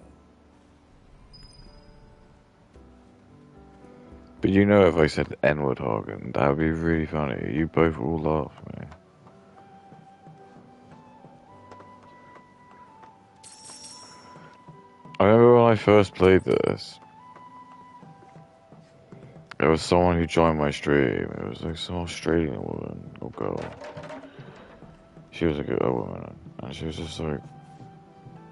But you know, if I said N-word Hagen, that would be really funny. You both all laugh, man. I remember when I first played this, there was someone who joined my stream. It was like some Australian woman or girl. She was a good woman, and she was just like,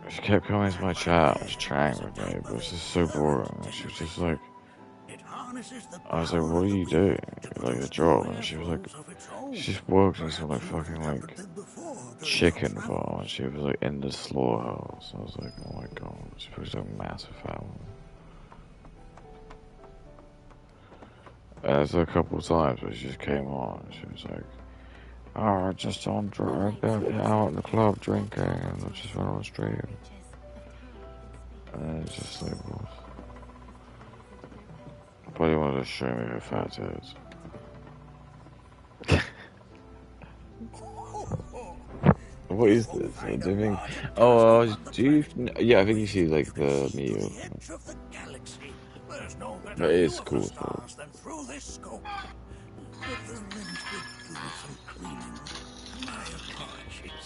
she kept coming into my chat and just chatting with me, but it was just so boring. And she was just like, I was like, what are you doing? Like a job? And she was like, she just worked in some like fucking like chicken farm, and she was like in the slaughterhouse. I was like, oh my god, she was like a massive family. And it's a couple of times where she just came on, and she was like, oh, I just on out in the club drinking, and I just went on stream. And it's just like, what? But he wanted to show me her fat tits. What is this? Do you think? Oh, do you? Yeah, I think you see like the meal. That is cool. Through this scope. But the lens could do with some cleaning. My apologies.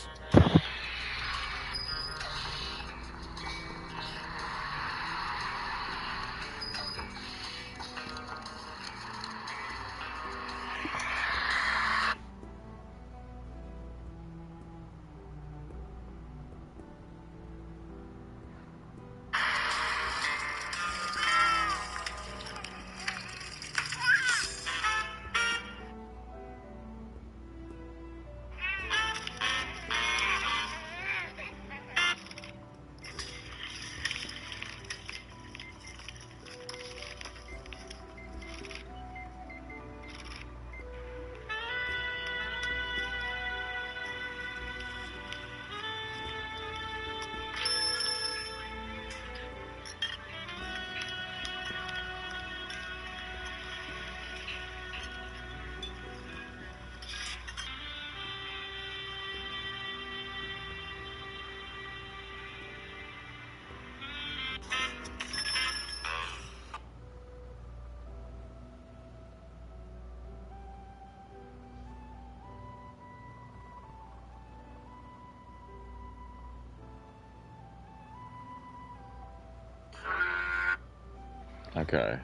Okay.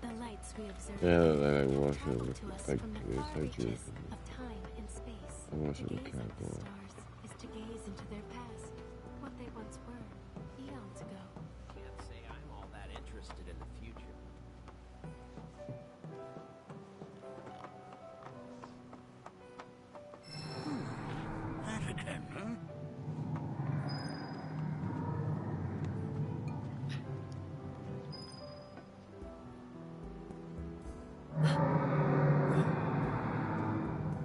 The lights we observe Yeah, they watch travel it. to us Like, from the it's far like reaches of time and space. I watch To it with gaze at the Cowboy. stars is to gaze into their past, what they once were, eons ago. Can't say I'm all that interested in the future. That again, huh?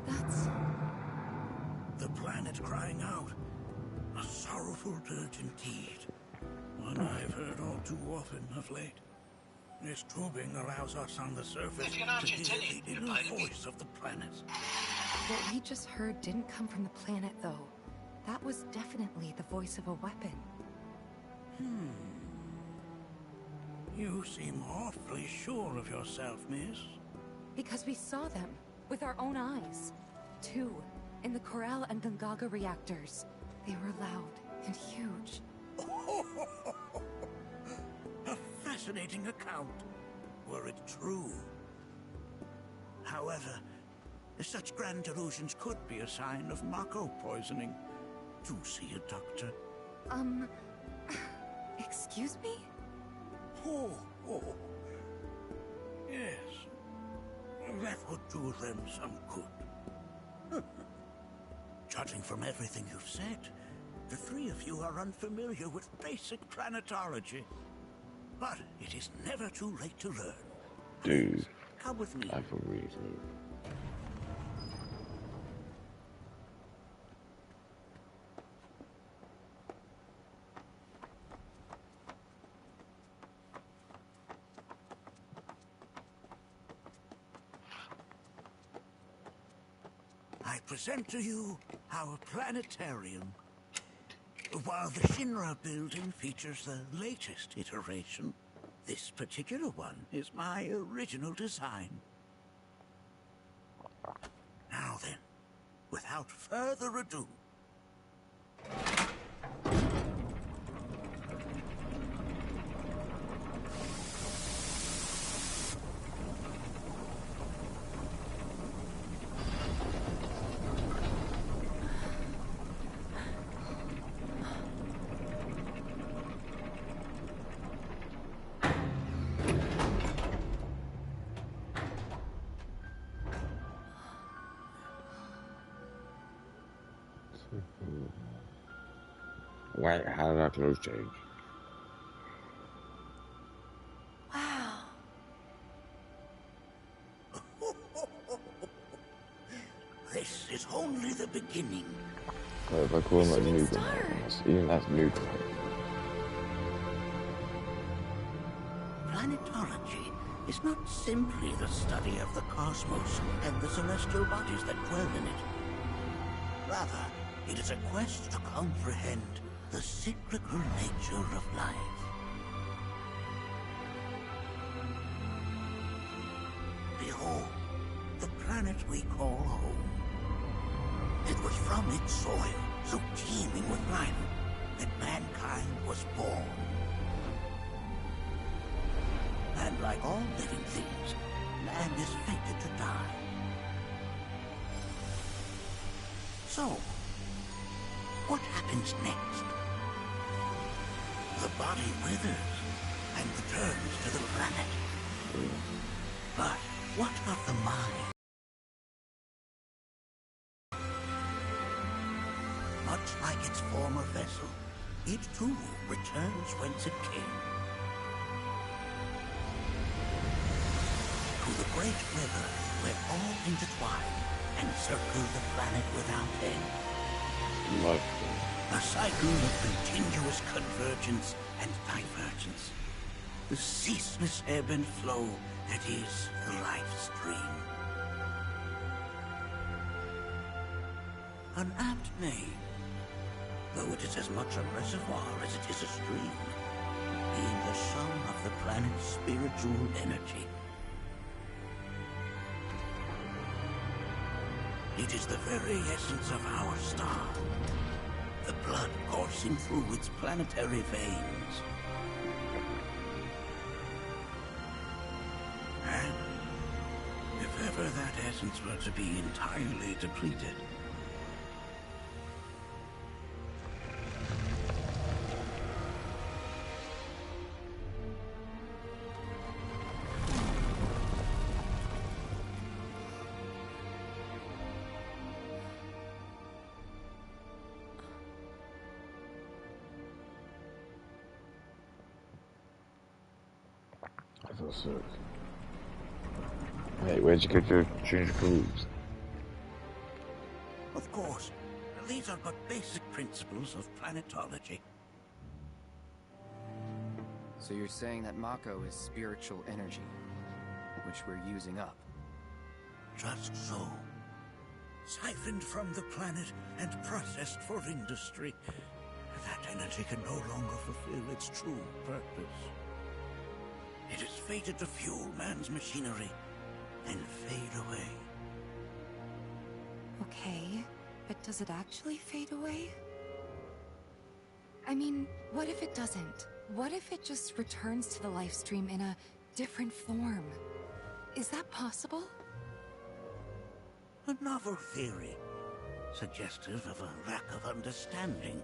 That's... The planet crying out. A sorrowful dirge indeed. One I've heard all too often of late. This tubing allows us on the surface If you're not to hear Argentinian, the you're inner biting me. voice of the planet. What we just heard didn't come from the planet, though. That was definitely the voice of a weapon. You seem awfully sure of yourself, miss. Because we saw them with our own eyes. 2 in the Corel and Gungaga reactors. They were loud and huge. A fascinating account, were it true. However, such grand delusions could be a sign of Mako poisoning. Do see a doctor. Excuse me? Oh. Yes. That would do them some good. Judging from everything you've said, the 3 of you are unfamiliar with basic planetology. But it is never too late to learn. Dude, come with me. I can read it. I present to you our planetarium. While the Shinra building features the latest iteration, this particular one is my original design. Now then, without further ado, Wait, how did that close change? Wow. this is only the beginning. So if I call him like Newton, even that's Newton. Planetology is not simply the study of the cosmos and the celestial bodies that dwell in it. Rather, it is a quest to comprehend the cyclical nature of life. Behold, the planet we call home. It was from its soil, so teeming with life, that mankind was born. And like all living things, man is fated to die. So, what happens next? The body withers and returns to the planet. But what of the mind? Much like its former vessel, it too returns whence it came. To the great river where all intertwine and circle the planet without end. A cycle of continuous convergence and divergence. The ceaseless ebb and flow that is the life stream. An apt name, though it is as much a reservoir as it is a stream, being the sum of the planet's spiritual energy. It is the very essence of our star. The blood coursing through its planetary veins. ever that essence were to be entirely depleted. I thought so. Hey, where'd you get your change of clothes? Of course, these are but basic principles of planetology. So you're saying that Mako is spiritual energy, which we're using up? Just so. Siphoned from the planet and processed for industry, that energy can no longer fulfill its true purpose. It is fated to fuel man's machinery and fade away. Okay, but does it actually fade away? I mean, what if it doesn't? What if it just returns to the life stream in a different form? Is that possible? A novel theory, suggestive of a lack of understanding.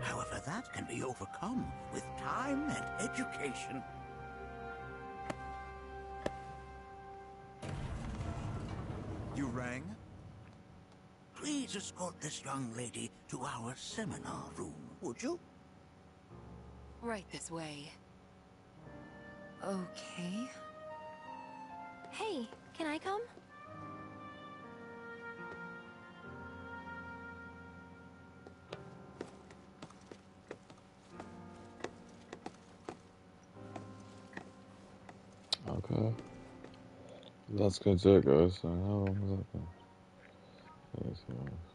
However, that can be overcome with time and education. You rang? Please escort this young lady to our seminar room, would you? Right this way. Okay. Hey, can I come? Okay. That's gonna do it, guys. So how long is that?